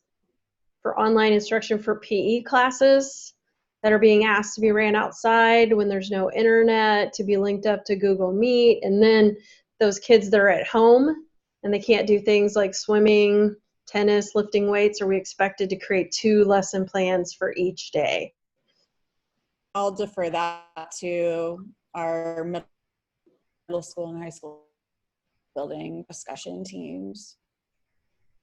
for online instruction for PE classes that are being asked to be ran outside when there's no internet, to be linked up to Google Meet, and then those kids that are at home and they can't do things like swimming, tennis, lifting weights, are we expected to create 2 lesson plans for each day? I'll defer that to our middle school and high school building discussion teams.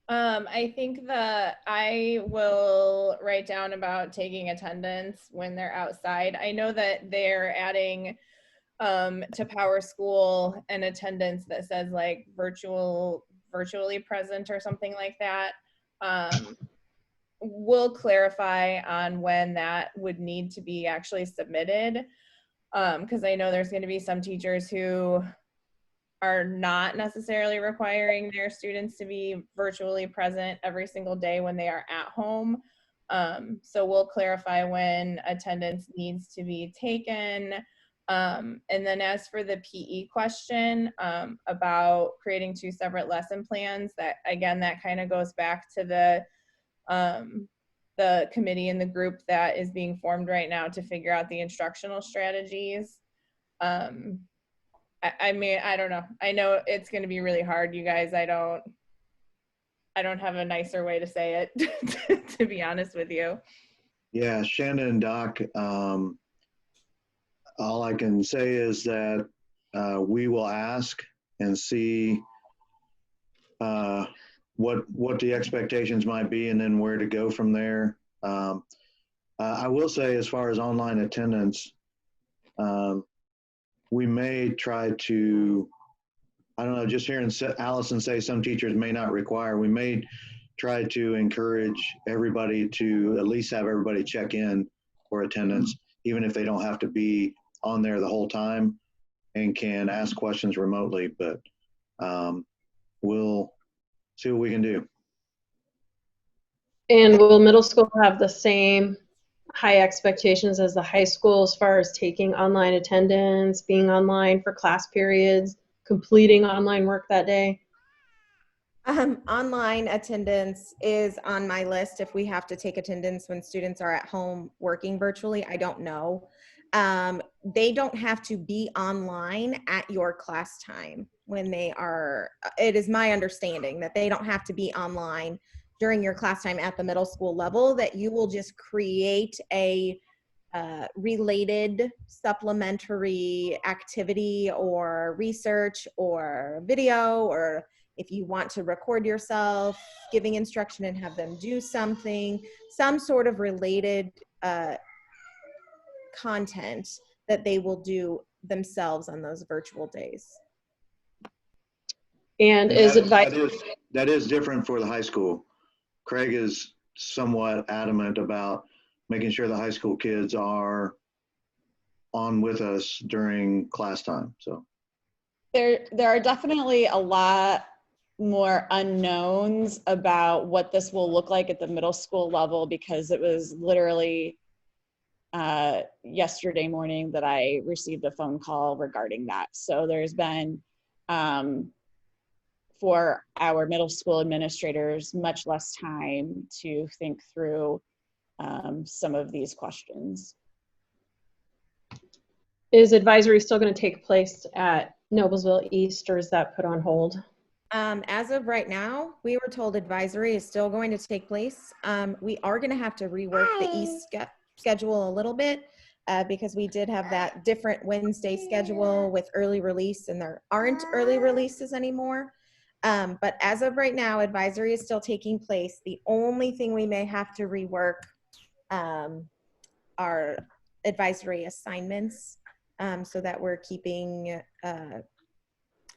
I think that I will write down about taking attendance when they're outside. I know that they're adding to Power School an attendance that says like virtually present or something like that. We'll clarify on when that would need to be actually submitted, because I know there's going to be some teachers who are not necessarily requiring their students to be virtually present every single day when they are at home. So we'll clarify when attendance needs to be taken. And then as for the PE question about creating 2 separate lesson plans, that again, that kind of goes back to the committee and the group that is being formed right now to figure out the instructional strategies. I mean, I don't know. I know it's going to be really hard, you guys. I don't have a nicer way to say it, to be honest with you. Yeah, Shannon and Doc, all I can say is that we will ask and see what the expectations might be and then where to go from there. I will say, as far as online attendance, we may try to, I don't know, just hearing Allison say some teachers may not require, we may try to encourage everybody to at least have everybody check in for attendance, even if they don't have to be on there the whole time and can ask questions remotely. But we'll see what we can do. And will middle school have the same high expectations as the high school as far as taking online attendance, being online for class periods, completing online work that day? Online attendance is on my list if we have to take attendance when students are at home working virtually. I don't know. They don't have to be online at your class time when they are, it is my understanding that they don't have to be online during your class time at the middle school level, that you will just create a related supplementary activity or research or video, or if you want to record yourself giving instruction and have them do something, some sort of related content that they will do themselves on those virtual days. And is advice that is different for the high school. Craig is somewhat adamant about making sure the high school kids are on with us during class time. So There are definitely a lot more unknowns about what this will look like at the middle school level, because it was literally yesterday morning that I received a phone call regarding that. So there's been, for our middle school administrators, much less time to think through some of these questions. Is advisory still going to take place at Noblesville East, or is that put on hold? As of right now, we were told advisory is still going to take place. We are going to have to rework the East schedule a little bit because we did have that different Wednesday schedule with early release, and there aren't early releases anymore. But as of right now, advisory is still taking place. The only thing we may have to rework are advisory assignments so that we're keeping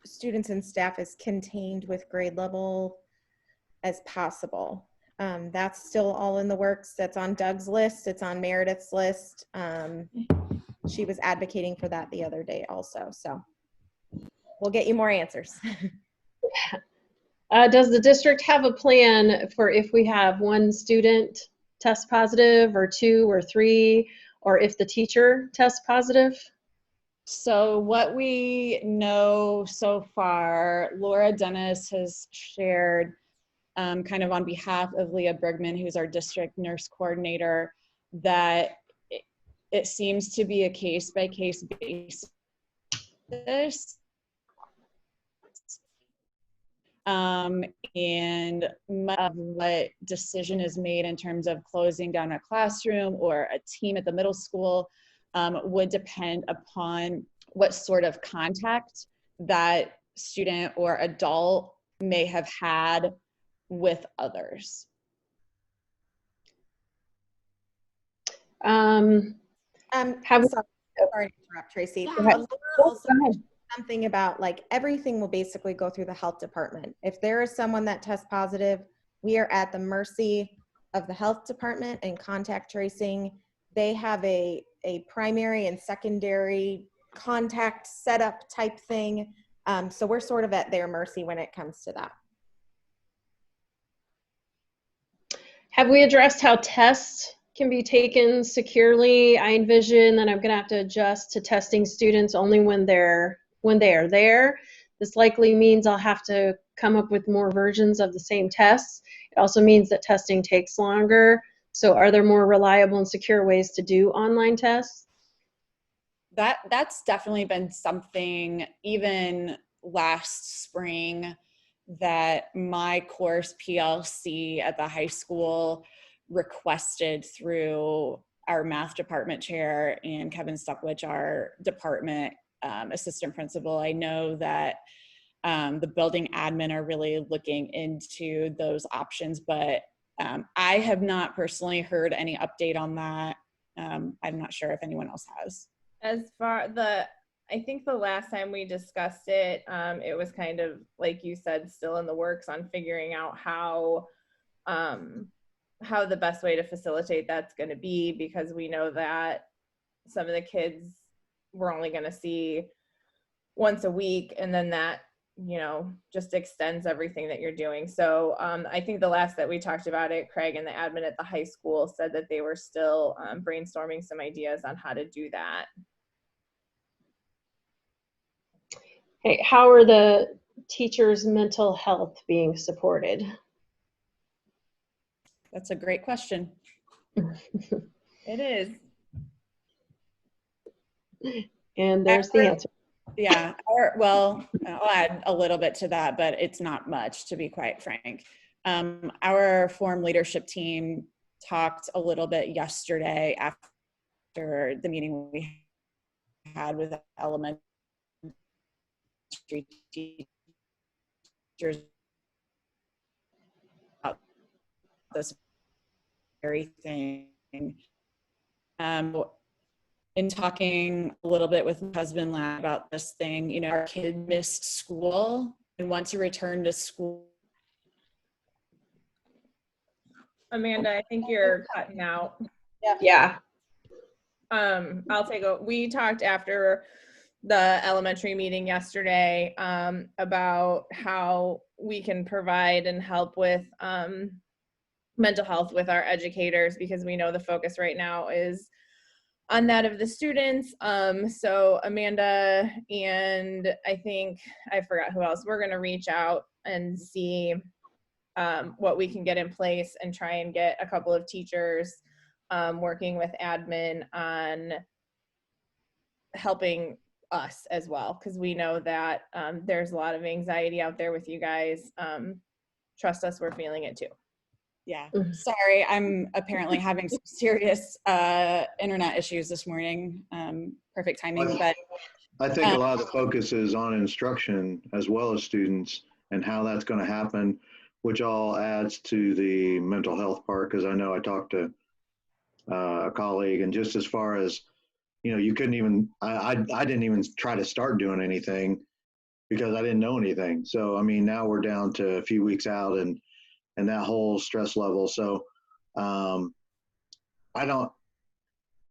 students and staff as contained with grade level as possible. That's still all in the works. That's on Doug's list. It's on Meredith's list. She was advocating for that the other day also. So we'll get you more answers. Does the district have a plan for if we have one student test positive or 2 or 3, or if the teacher tests positive? So what we know so far, Laura Dennis has shared kind of on behalf of Leah Bergman, who's our district nurse coordinator, that it seems to be a case-by-case basis. And much of what decision is made in terms of closing down a classroom or a team at the middle school would depend upon what sort of contact that student or adult may have had with others. Have Sorry to interrupt, Tracy. Go ahead. Also something about like everything will basically go through the health department. If there is someone that tests positive, we are at the mercy of the health department and contact tracing. They have a primary and secondary contact setup type thing. So we're sort of at their mercy when it comes to that. Have we addressed how tests can be taken securely? I envision that I'm going to have to adjust to testing students only when they are there. This likely means I'll have to come up with more versions of the same tests. It also means that testing takes longer. So are there more reliable and secure ways to do online tests? That's definitely been something even last spring that my course PLC at the high school requested through our math department chair and Kevin Stuckwich, our department assistant principal. I know that the building admin are really looking into those options, but I have not personally heard any update on that. I'm not sure if anyone else has. As far I think the last time we discussed it, it was kind of like you said, still in the works on figuring out how the best way to facilitate that's going to be, because we know that some of the kids we're only going to see once a week, and then that, you know, just extends everything that you're doing. So I think the last that we talked about it, Craig and the admin at the high school said that they were still brainstorming some ideas on how to do that. Hey, how are the teachers' mental health being supported? That's a great question. It is. And there's the answer. Yeah, well, I'll add a little bit to that, but it's not much, to be quite frank. Our forum leadership team talked a little bit yesterday after the meeting we had with elementary teachers about this very thing. In talking a little bit with my husband about this thing, you know, our kids miss school and want to return to school. Amanda, I think you're cutting out. Yeah. We talked after the elementary meeting yesterday about how we can provide and help with mental health with our educators, because we know the focus right now is on that of the students. So Amanda and I think, I forgot who else, we're gonna reach out and see what we can get in place and try and get a couple of teachers working with admin on helping us as well, because we know that there's a lot of anxiety out there with you guys. Trust us, we're feeling it too. Yeah, sorry, I'm apparently having some serious internet issues this morning. Perfect timing, but I think a lot of the focus is on instruction as well as students and how that's going to happen, which all adds to the mental health part. Because I know I talked to a colleague, and just as far as, you know, you couldn't even, I didn't even try to start doing anything because I didn't know anything. So, I mean, now we're down to a few weeks out and that whole stress level. So I know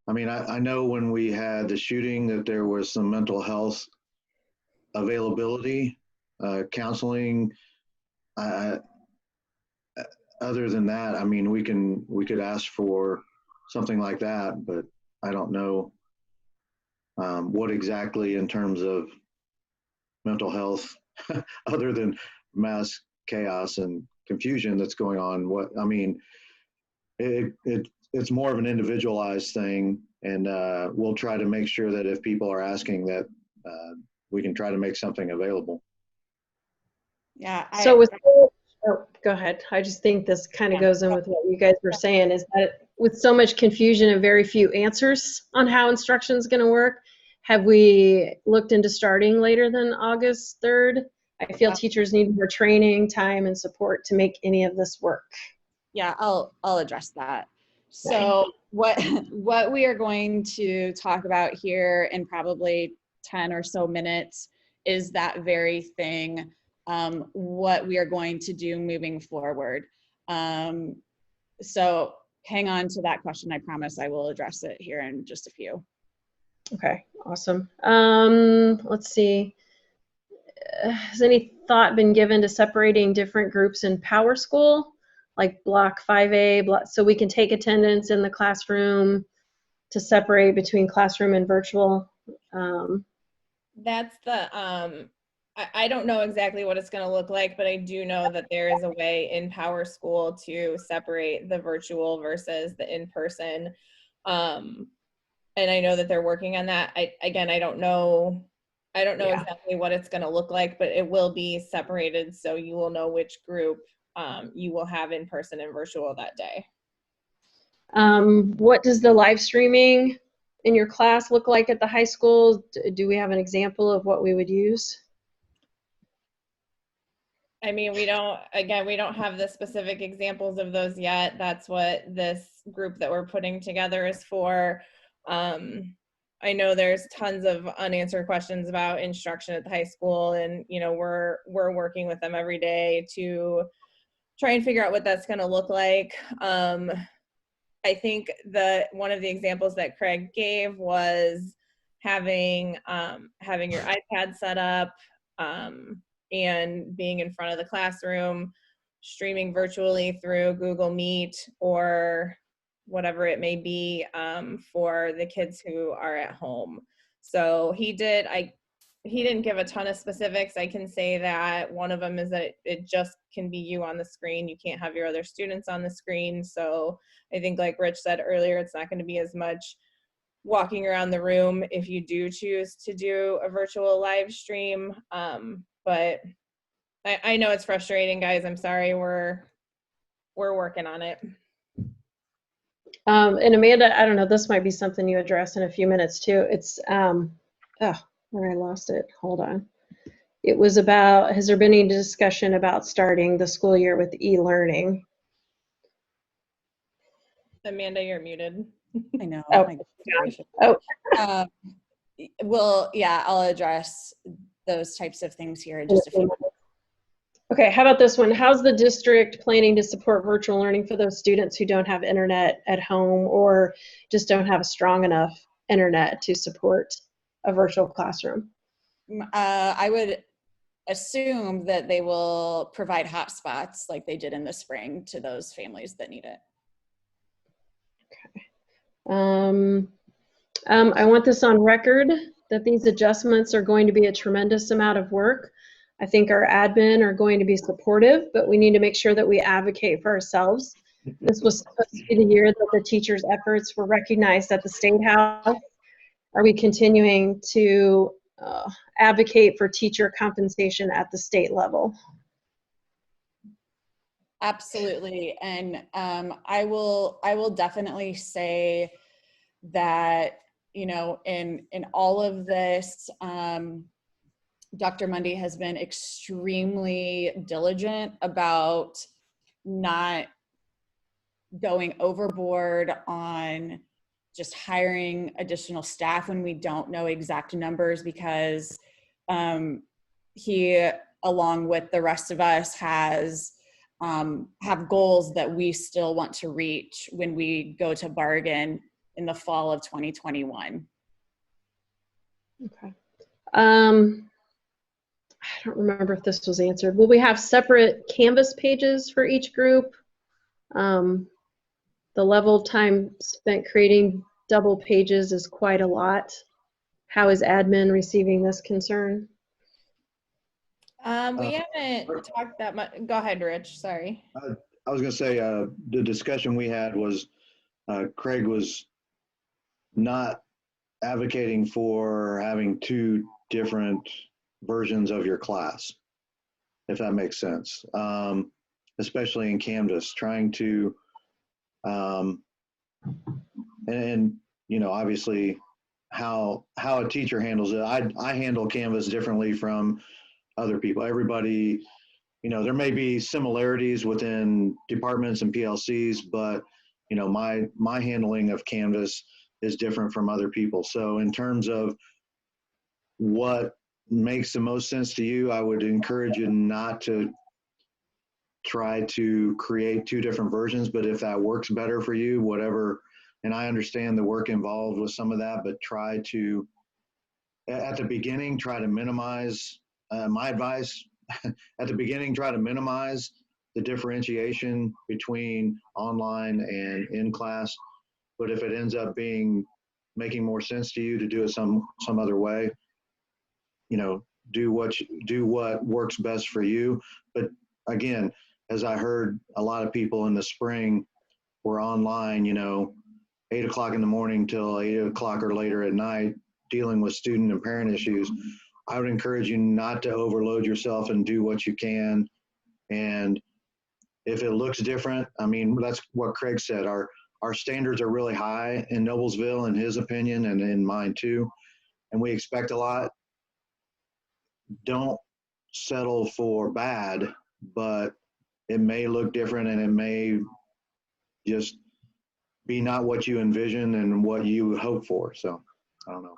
when we had the shooting that there was some mental health availability, counseling I, other than that, I mean, we could ask for something like that, but I don't know what exactly in terms of mental health, other than mass chaos and confusion that's going on. What I mean, it's more of an individualized thing, and we'll try to make sure that if people are asking that, we can try to make something available. Yeah. So with, oh, go ahead. I just think this kind of goes in with what you guys were saying, is that with so much confusion and very few answers on how instruction is going to work, have we looked into starting later than August 3rd? I feel teachers need more training, time, and support to make any of this work. Yeah, I'll address that. So what we are going to talk about here in probably 10 or so minutes is that very thing, what we are going to do moving forward. So hang on to that question. I promise I will address it here in just a few. Okay, awesome. Let's see. Has any thought been given to separating different groups in Power School, like Block 5A, so we can take attendance in the classroom to separate between classroom and virtual? That's the, I don't know exactly what it's going to look like, but I do know that there is a way in Power School to separate the virtual versus the in-person. And I know that they're working on that. Again, I don't know exactly what it's going to look like, but it will be separated, so you will know which group you will have in person and virtual that day. What does the live streaming in your class look like at the high school? Do we have an example of what we would use? I mean, we don't have the specific examples of those yet. That's what this group that we're putting together is for. I know there's tons of unanswered questions about instruction at the high school, and we're working with them every day to try and figure out what that's going to look like. I think one of the examples that Craig gave was having your iPad set up and being in front of the classroom, streaming virtually through Google Meet or whatever it may be for the kids who are at home. So he didn't give a ton of specifics. I can say that one of them is that it just can be you on the screen. You can't have your other students on the screen. So I think, like Rich said earlier, it's not going to be as much walking around the room if you do choose to do a virtual live stream. But I know it's frustrating, guys. I'm sorry. We're working on it. And Amanda, I don't know, this might be something you address in a few minutes too. It's, where I lost it, hold on. It was about, has there been any discussion about starting the school year with e-learning? Amanda, you're muted. I know. Oh. Well, yeah, I'll address those types of things here in just a few minutes. Okay, how about this one? How's the district planning to support virtual learning for those students who don't have internet at home or just don't have a strong enough internet to support a virtual classroom? I would assume that they will provide hotspots like they did in the spring to those families that need it. Okay. I want this on record that these adjustments are going to be a tremendous amount of work. I think our admin are going to be supportive, but we need to make sure that we advocate for ourselves. This was supposed to be the year that the teachers' efforts were recognized at the State House. Are we continuing to advocate for teacher compensation at the state level? Absolutely, and I will definitely say that in all of this, Dr. Mundy has been extremely diligent about not going overboard on just hiring additional staff when we don't know exact numbers, because he, along with the rest of us, have goals that we still want to reach when we go to bargain in the fall of 2021. Okay. I don't remember if this was answered. Will we have separate Canvas pages for each group? The level of time spent creating double pages is quite a lot. How is admin receiving this concern? We haven't talked that much. Go ahead, Rich. Sorry. I was going to say the discussion we had was Craig was not advocating for having two different versions of your class, if that makes sense, especially in Canvas, trying to, and you know, obviously how a teacher handles it. I handle Canvas differently from other people. Everybody, you know, there may be similarities within departments and PLCs, but you know, my handling of Canvas is different from other people. So in terms of what makes the most sense to you, I would encourage you not to try to create two different versions, but if that works better for you, whatever, and I understand the work involved with some of that, but try to, at the beginning, try to minimize, my advice, at the beginning, try to minimize the differentiation between online and in class. But if it ends up making more sense to you to do it some other way, you know, do what works best for you. But again, as I heard, a lot of people in the spring were online, you know, 8 o'clock in the morning till 8 o'clock or later at night, dealing with student and parent issues. I would encourage you not to overload yourself and do what you can. And if it looks different, I mean, that's what Craig said. Our standards are really high in Noblesville, in his opinion, and in mine too. And we expect a lot. Don't settle for bad, but it may look different and it may just be not what you envision and what you hope for. So I don't know.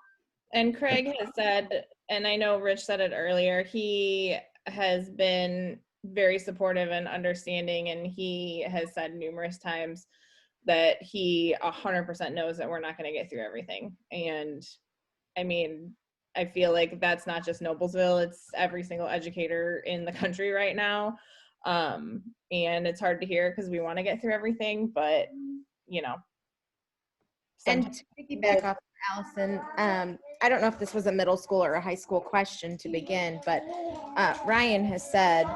And Craig has said, and I know Rich said it earlier, he has been very supportive and understanding, and he has said numerous times that he 100% knows that we're not going to get through everything. And I mean, I feel like that's not just Noblesville, it's every single educator in the country right now. And it's hard to hear because we want to get through everything, but you know. And to piggyback off of Allison, I don't know if this was a middle school or a high school question to begin, but Ryan has said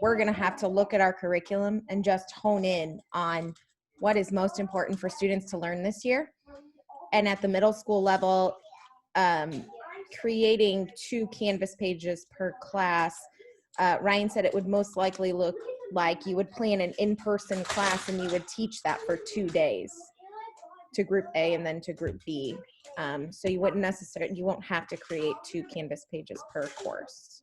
we're going to have to look at our curriculum and just hone in on what is most important for students to learn this year. And at the middle school level, creating 2 Canvas pages per class, Ryan said it would most likely look like you would plan an in-person class and you would teach that for 2 days to group A and then to group B. So you won't have to create 2 Canvas pages per course.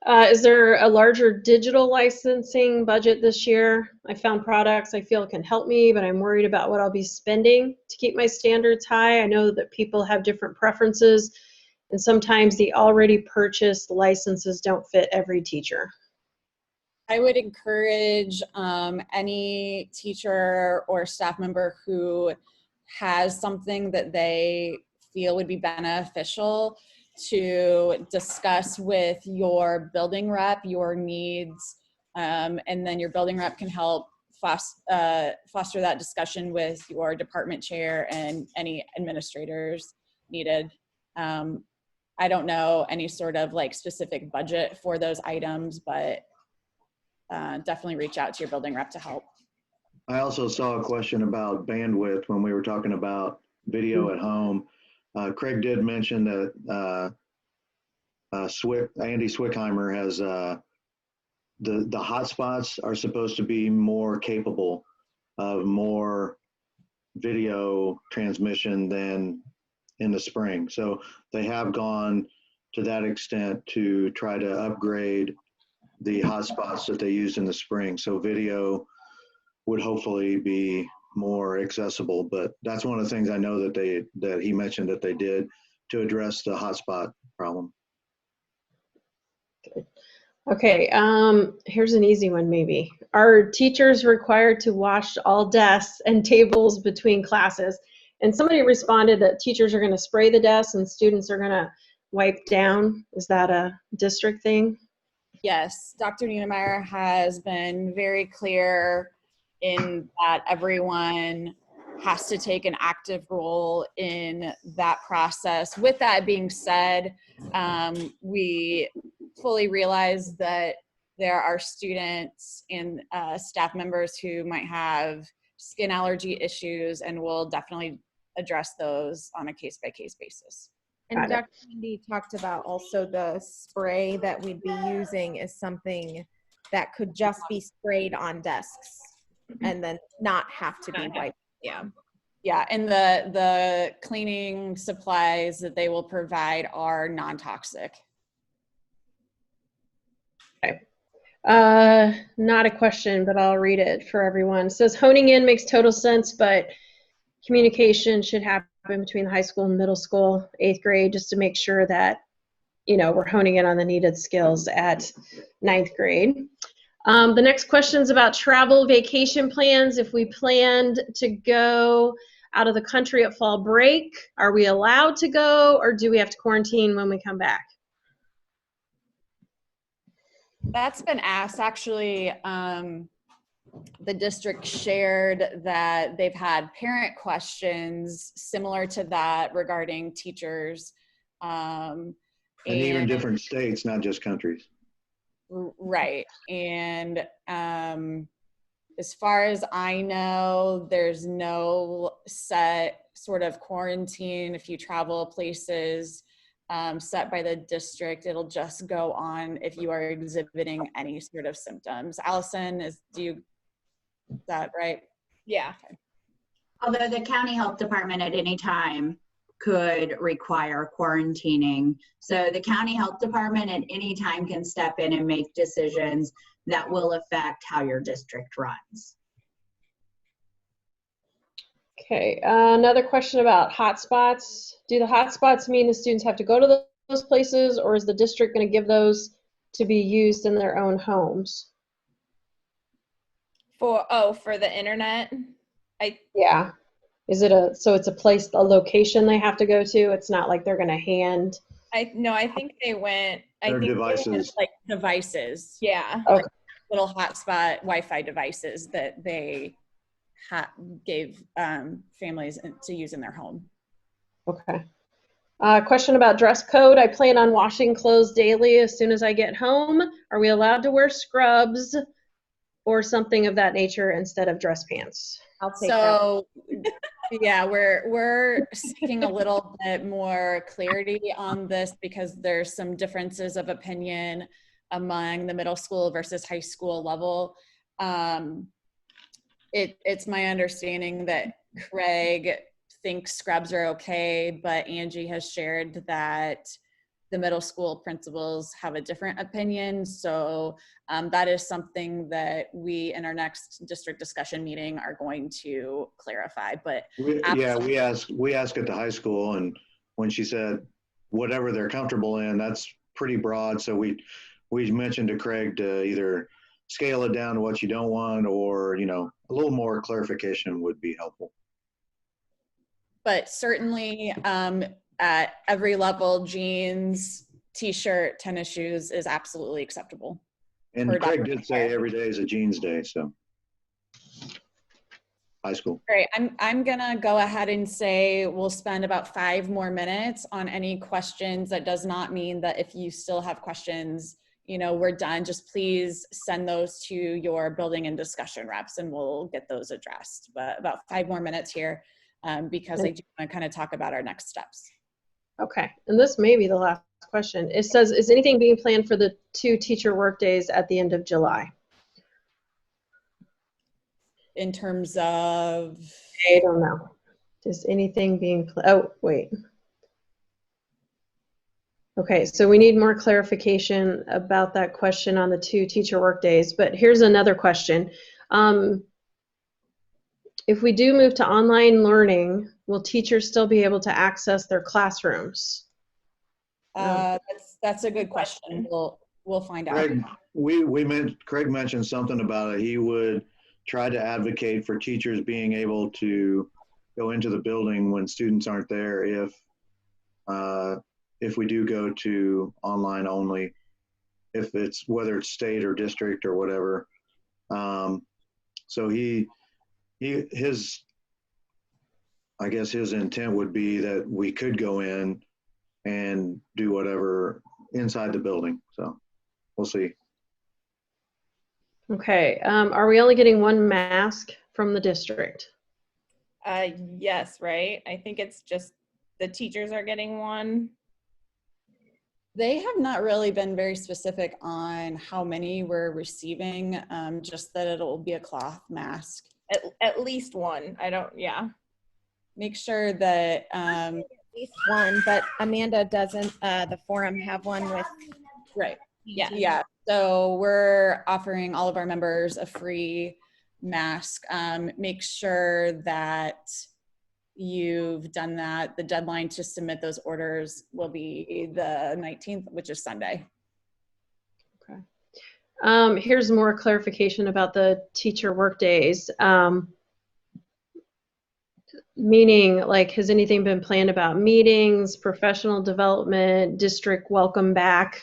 Is there a larger digital licensing budget this year? I found products I feel can help me, but I'm worried about what I'll be spending to keep my standards high. I know that people have different preferences, and sometimes the already purchased licenses don't fit every teacher. I would encourage any teacher or staff member who has something that they feel would be beneficial to discuss with your building rep your needs, and then your building rep can help foster that discussion with your department chair and any administrators needed. I don't know any sort of like specific budget for those items, but definitely reach out to your building rep to help. I also saw a question about bandwidth when we were talking about video at home. Craig did mention that Andy Swickheimer has the hotspots are supposed to be more capable of more video transmission than in the spring. So they have gone to that extent to try to upgrade the hotspots that they used in the spring. So video would hopefully be more accessible, but that's one of the things I know that he mentioned that they did to address the hotspot problem. Okay, here's an easy one maybe. Are teachers required to wash all desks and tables between classes? And somebody responded that teachers are going to spray the desks and students are going to wiped down? Is that a district thing? Yes, Dr. Niemeyer has been very clear in that everyone has to take an active role in that process. With that being said, we fully realize that there are students and staff members who might have skin allergy issues, and we'll definitely address those on a case-by-case basis. And Got it. Dr. Handy talked about also the spray that we'd be using is something that could just be sprayed on desks and then not have to be wiped. Yeah. Yeah, and the cleaning supplies that they will provide are non-toxic. Not a question, but I'll read it for everyone. It says honing in makes total sense, but communication should happen between the high school and middle school, 8th grade, just to make sure that, you know, we're honing in on the needed skills at 9th grade. The next question is about travel vacation plans. If we planned to go out of the country at fall break, are we allowed to go, or do we have to quarantine when we come back? That's been asked. Actually, the district shared that they've had parent questions similar to that regarding teachers. And even different states, not just countries. Right. And as far as I know, there's no set sort of quarantine if you travel places set by the district. It'll just go on if you are exhibiting any sort of symptoms. Allison, is that right? Yeah. Okay. Although the county health department at any time could require quarantining. So the county health department at any time can step in and make decisions that will affect how your district runs. Okay, another question about hotspots. Do the hotspots mean the students have to go to those places, or is the district going to give those to be used in their own homes? For the internet, Yeah. Is it so it's a location they have to go to? It's not like they're going to hand. I think they went. I Their think devices. Like devices. Yeah. Okay. Little hotspot Wi-Fi devices that they gave families to use in their home. Okay. Question about dress code. I plan on washing clothes daily as soon as I get home. Are we allowed to wear scrubs or something of that nature instead of dress pants? I'll take So yeah, we're seeking a little bit more clarity on this because there's some differences of opinion among the middle school versus high school level. It's my understanding that Craig thinks scrubs are okay, but Angie has shared that the middle school principals have a different opinion. So that is something that we in our next district discussion meeting are going to clarify. But We asked at the high school, and when she said whatever they're comfortable in, that's pretty broad. So we mentioned to Craig to either scale it down to what you don't want, or a little more clarification would be helpful. But certainly at every level, jeans, t-shirt, tennis shoes is absolutely acceptable. And Craig did say every day is a jeans day, so high school. Great. I'm gonna go ahead and say we'll spend about 5 more minutes on any questions. That does not mean that if you still have questions, we're done. Just please send those to your building and discussion reps and we'll get those addressed. But about 5 more minutes here because I do want to kind of talk about our next steps. Okay, and this may be the last question. It says, is anything being planned for the 2 teacher workdays at the end of July? In terms of? I don't know. Is anything being, oh, wait. Okay, so we need more clarification about that question on the 2 teacher workdays, but here's another question. If we do move to online learning, will teachers still be able to access their classrooms? That's a good question. We'll find out. Craig mentioned something about it. He would try to advocate for teachers being able to go into the building when students aren't there if if we do go to online only, if it's whether it's state or district or whatever. So his I guess his intent would be that we could go in and do whatever inside the building. So we'll see. Okay. Are we only getting one mask from the district? Yes, right? I think it's just the teachers are getting one. They have not really been very specific on how many we're receiving, just that it'll be a cloth mask. At least one. I don't, yeah. Make sure that, At least one, but Amanda doesn't, the forum have one with. right. Yeah. Yeah. So we're offering all of our members a free mask. Make sure that you've done that. The deadline to submit those orders will be the 19th, which is Sunday. Okay. Here's more clarification about the teacher work days. Meaning, like, has anything been planned about meetings, professional development, district welcome back?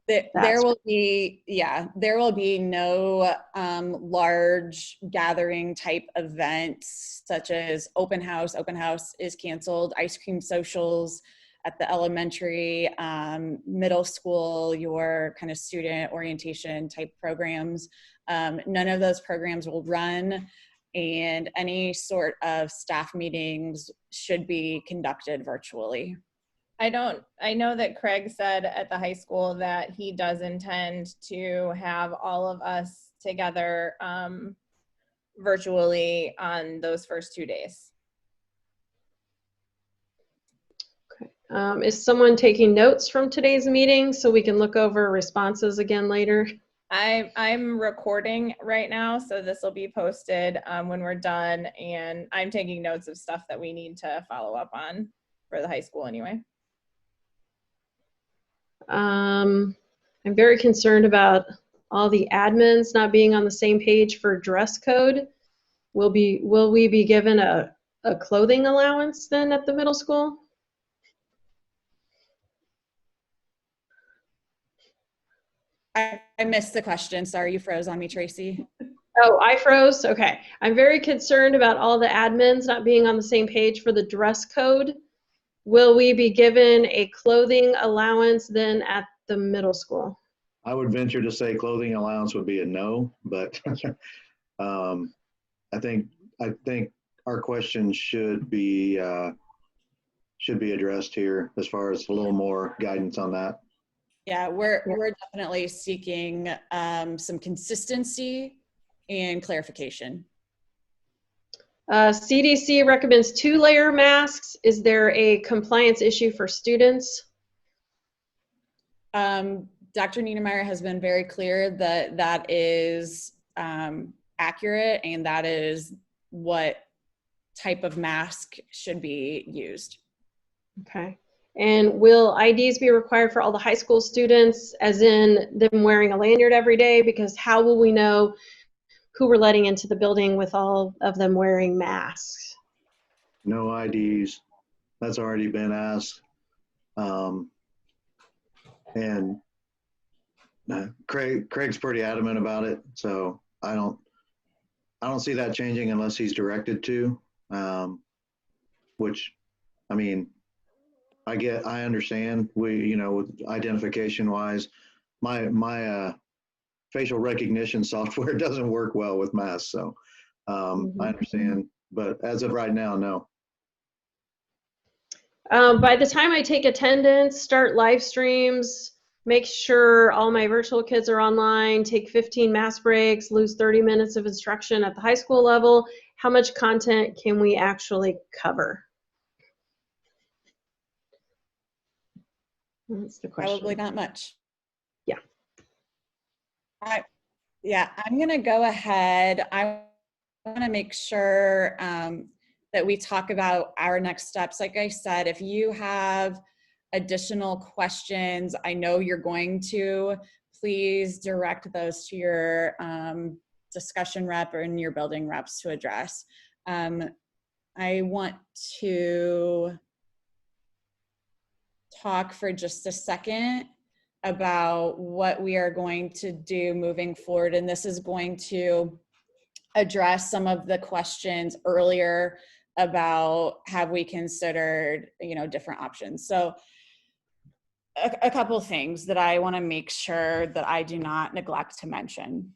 There will be, yeah, there will be no large gathering type events such as open house. Open house is canceled. Ice cream socials at the elementary, middle school, your kind of student orientation type programs. None of those programs will run, and any sort of staff meetings should be conducted virtually. I know that Craig said at the high school that he does intend to have all of us together virtually on those first 2 days. Okay. Is someone taking notes from today's meeting so we can look over responses again later? I'm recording right now, so this will be posted when we're done, and I'm taking notes of stuff that we need to follow up on for the high school anyway. I'm very concerned about all the admins not being on the same page for dress code. Will we be given a clothing allowance then at the middle school? I missed the question. Sorry, you froze on me, Tracy. Oh, I froze? Okay. I'm very concerned about all the admins not being on the same page for the dress code. Will we be given a clothing allowance then at the middle school? I would venture to say clothing allowance would be a no, but I think our question should be addressed here as far as a little more guidance on that. Yeah, we're definitely seeking some consistency and clarification. CDC recommends 2-layer masks. Is there a compliance issue for students? Dr. Niemeyer has been very clear that that is accurate, and that is what type of mask should be used. Okay. And will IDs be required for all the high school students, as in them wearing a lanyard every day? Because how will we know who we're letting into the building with all of them wearing masks? No IDs. That's already been asked. And Craig's pretty adamant about it, so I don't see that changing unless he's directed to. Which, I mean, I understand. We, with identification wise, my facial recognition software doesn't work well with masks, so I understand. But as of right now, no. By the time I take attendance, start live streams, make sure all my virtual kids are online, take 15 mask breaks, lose 30 minutes of instruction at the high school level, how much content can we actually cover? That's the question. Probably not much. Yeah. I'm going to go ahead. I want to make sure that we talk about our next steps. Like I said, if you have additional questions, I know you're going to, please direct those to your discussion rep and your building reps to address. I want to talk for just a second about what we are going to do moving forward. And this is going to address some of the questions earlier about have we considered, different options. So a couple of things that I want to make sure that I do not neglect to mention.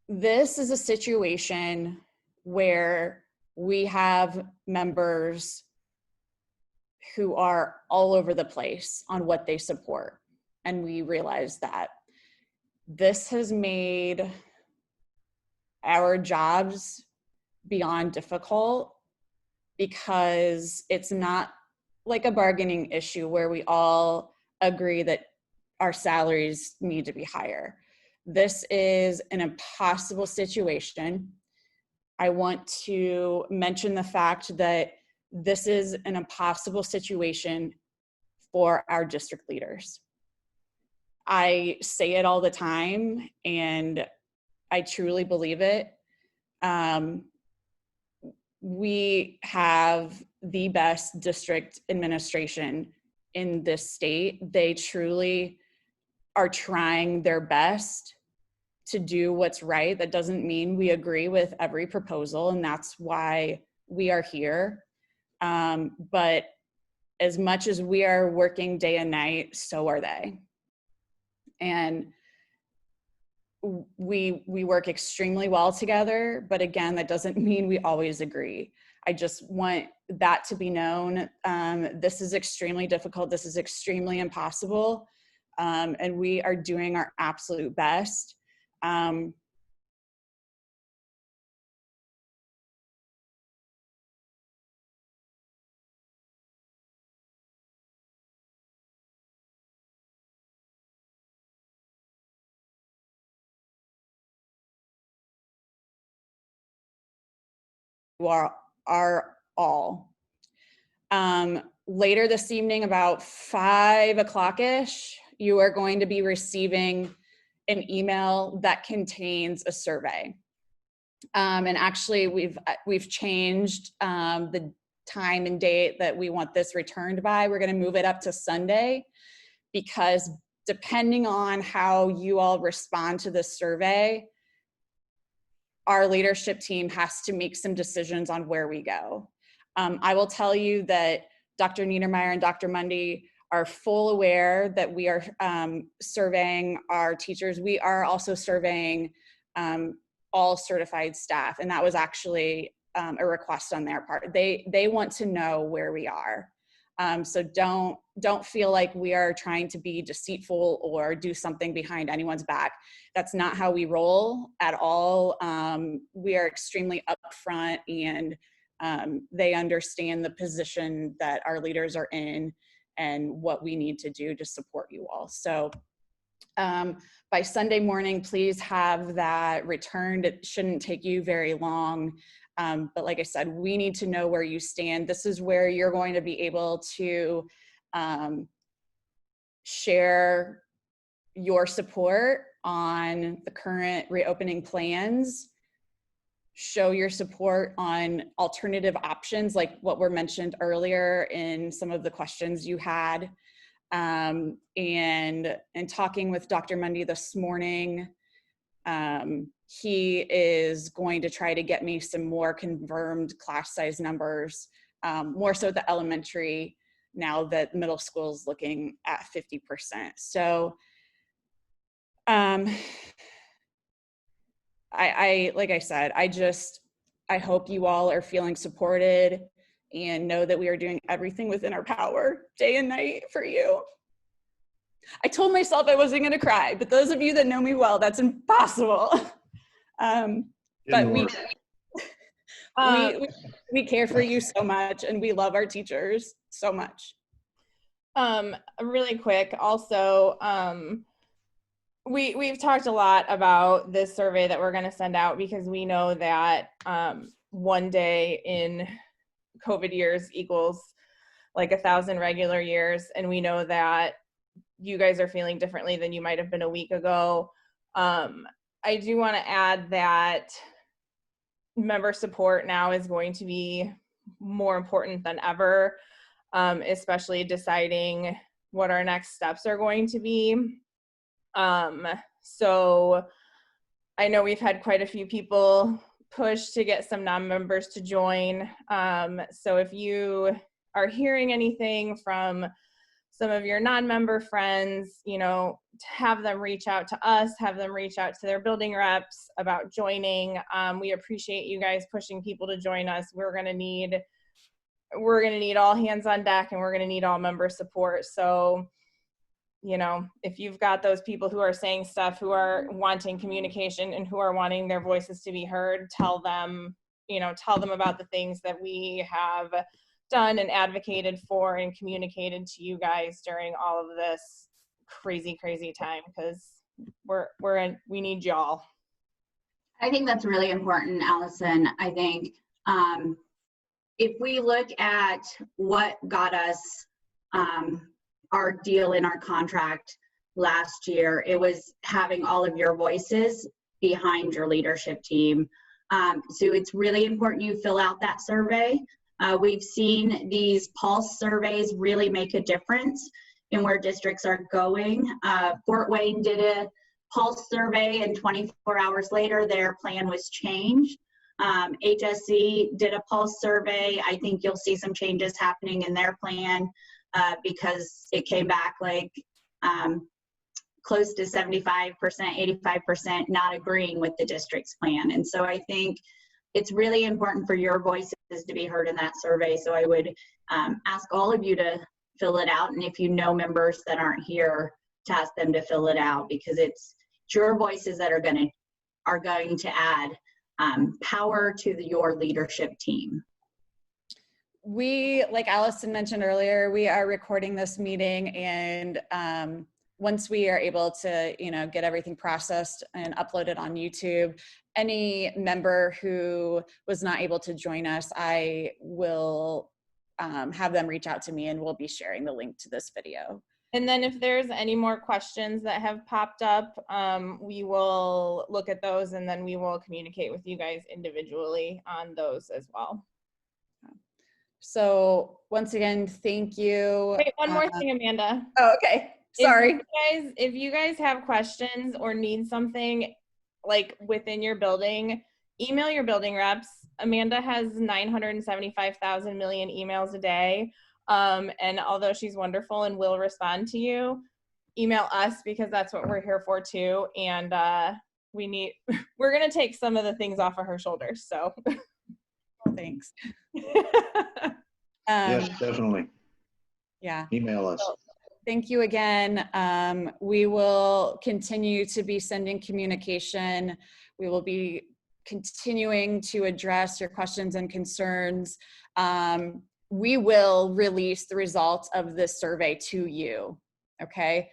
This is a situation where we have members who are all over the place on what they support. And we realize that this has made our jobs beyond difficult, because it's not like a bargaining issue where we all agree that our salaries need to be higher. This is an impossible situation. I want to mention the fact that this is an impossible situation for our district leaders. I say it all the time, and I truly believe it. We have the best district administration in this state. They truly are trying their best to do what's right. That doesn't mean we agree with every proposal, and that's why we are here. But as much as we are working day and night, so are they. And we work extremely well together, but again, that doesn't mean we always agree. I just want that to be known. This is extremely difficult. This is extremely impossible. And we are doing our absolute best. Are all. Later this evening, about 5 o'clock-ish, you are going to be receiving an email that contains a survey. And actually, we've changed the time and date that we want this returned by. We're going to move it up to Sunday, because depending on how you all respond to this survey, our leadership team has to make some decisions on where we go. I will tell you that Dr. Niedermeyer and Dr. Mundy are full aware that we are surveying our teachers. We are also surveying all certified staff, and that was actually a request on their part. They want to know where we are. So don't feel like we are trying to be deceitful or do something behind anyone's back. That's not how we roll at all. We are extremely upfront, and they understand the position that our leaders are in and what we need to do to support you all. So by Sunday morning, please have that returned. It shouldn't take you very long. But like I said, we need to know where you stand. This is where you're going to be able to share your support on the current reopening plans, show your support on alternative options like what were mentioned earlier in some of the questions you had. And talking with Dr. Mundy this morning, he is going to try to get me some more confirmed class size numbers, more so the elementary, now that middle school is looking at 50%. So like I said, I hope you all are feeling supported and know that we are doing everything within our power day and night for you. I told myself I wasn't gonna cry, but those of you that know me well, that's impossible. But we care for you so much, and we love our teachers so much. Really quick, also, we've talked a lot about this survey that we're going to send out, because we know that one day in COVID years equals like 1,000 regular years, and we know that you guys are feeling differently than you might have been a week ago. I do want to add that member support now is going to be more important than ever. especially deciding what our next steps are going to be. So I know we've had quite a few people push to get some non-members to join. So if you are hearing anything from some of your non-member friends, you know, have them reach out to us, have them reach out to their building reps about joining. We appreciate you guys pushing people to join us. We're gonna need all hands on deck, and we're gonna need all member support. So, you know, if you've got those people who are saying stuff, who are wanting communication and who are wanting their voices to be heard, tell them about the things that we have done and advocated for and communicated to you guys during all of this crazy time, because we need y'all. I think that's really important, Allison. I think if we look at what got us our deal in our contract last year, it was having all of your voices behind your leadership team. So it's really important you fill out that survey. We've seen these pulse surveys really make a difference in where districts are going. Fort Wayne did a pulse survey, and 24 hours later, their plan was changed. HSC did a pulse survey. I think you'll see some changes happening in their plan because it came back like close to 75%, 85% not agreeing with the district's plan. And so I think it's really important for your voices to be heard in that survey. So I would ask all of you to fill it out. And if you know members that aren't here, to ask them to fill it out, because it's your voices that are going to add power to your leadership team. We, like Allison mentioned earlier, we are recording this meeting, and once we are able to, get everything processed and uploaded on YouTube, any member who was not able to join us, I will have them reach out to me, and we'll be sharing the link to this video. And then if there's any more questions that have popped up, we will look at those, and then we will communicate with you guys individually on those as well. So once again, thank you. Wait, one more thing, Amanda. Oh, okay. Sorry. If you guys have questions or need something like within your building, email your building reps. Amanda has 975,000 million emails a day. And although she's wonderful and will respond to you, email us, because that's what we're here for too. And we're going to take some of the things off of her shoulders. So thanks. Yes, definitely. Yeah. Email us. So, thank you again. We will continue to be sending communication. We will be continuing to address your questions and concerns. We will release the results of this survey to you, okay?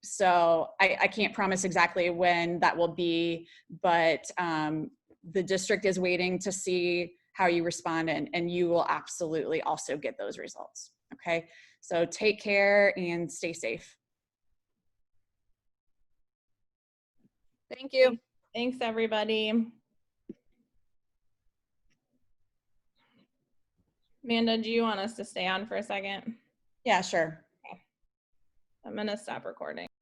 So I can't promise exactly when that will be, but the district is waiting to see how you respond, and you will absolutely also get those results, okay? So take care and stay safe. thank you. Thanks, everybody. Amanda, do you want us to stay on for a second? Yeah, sure. Okay. I'm going to stop recording.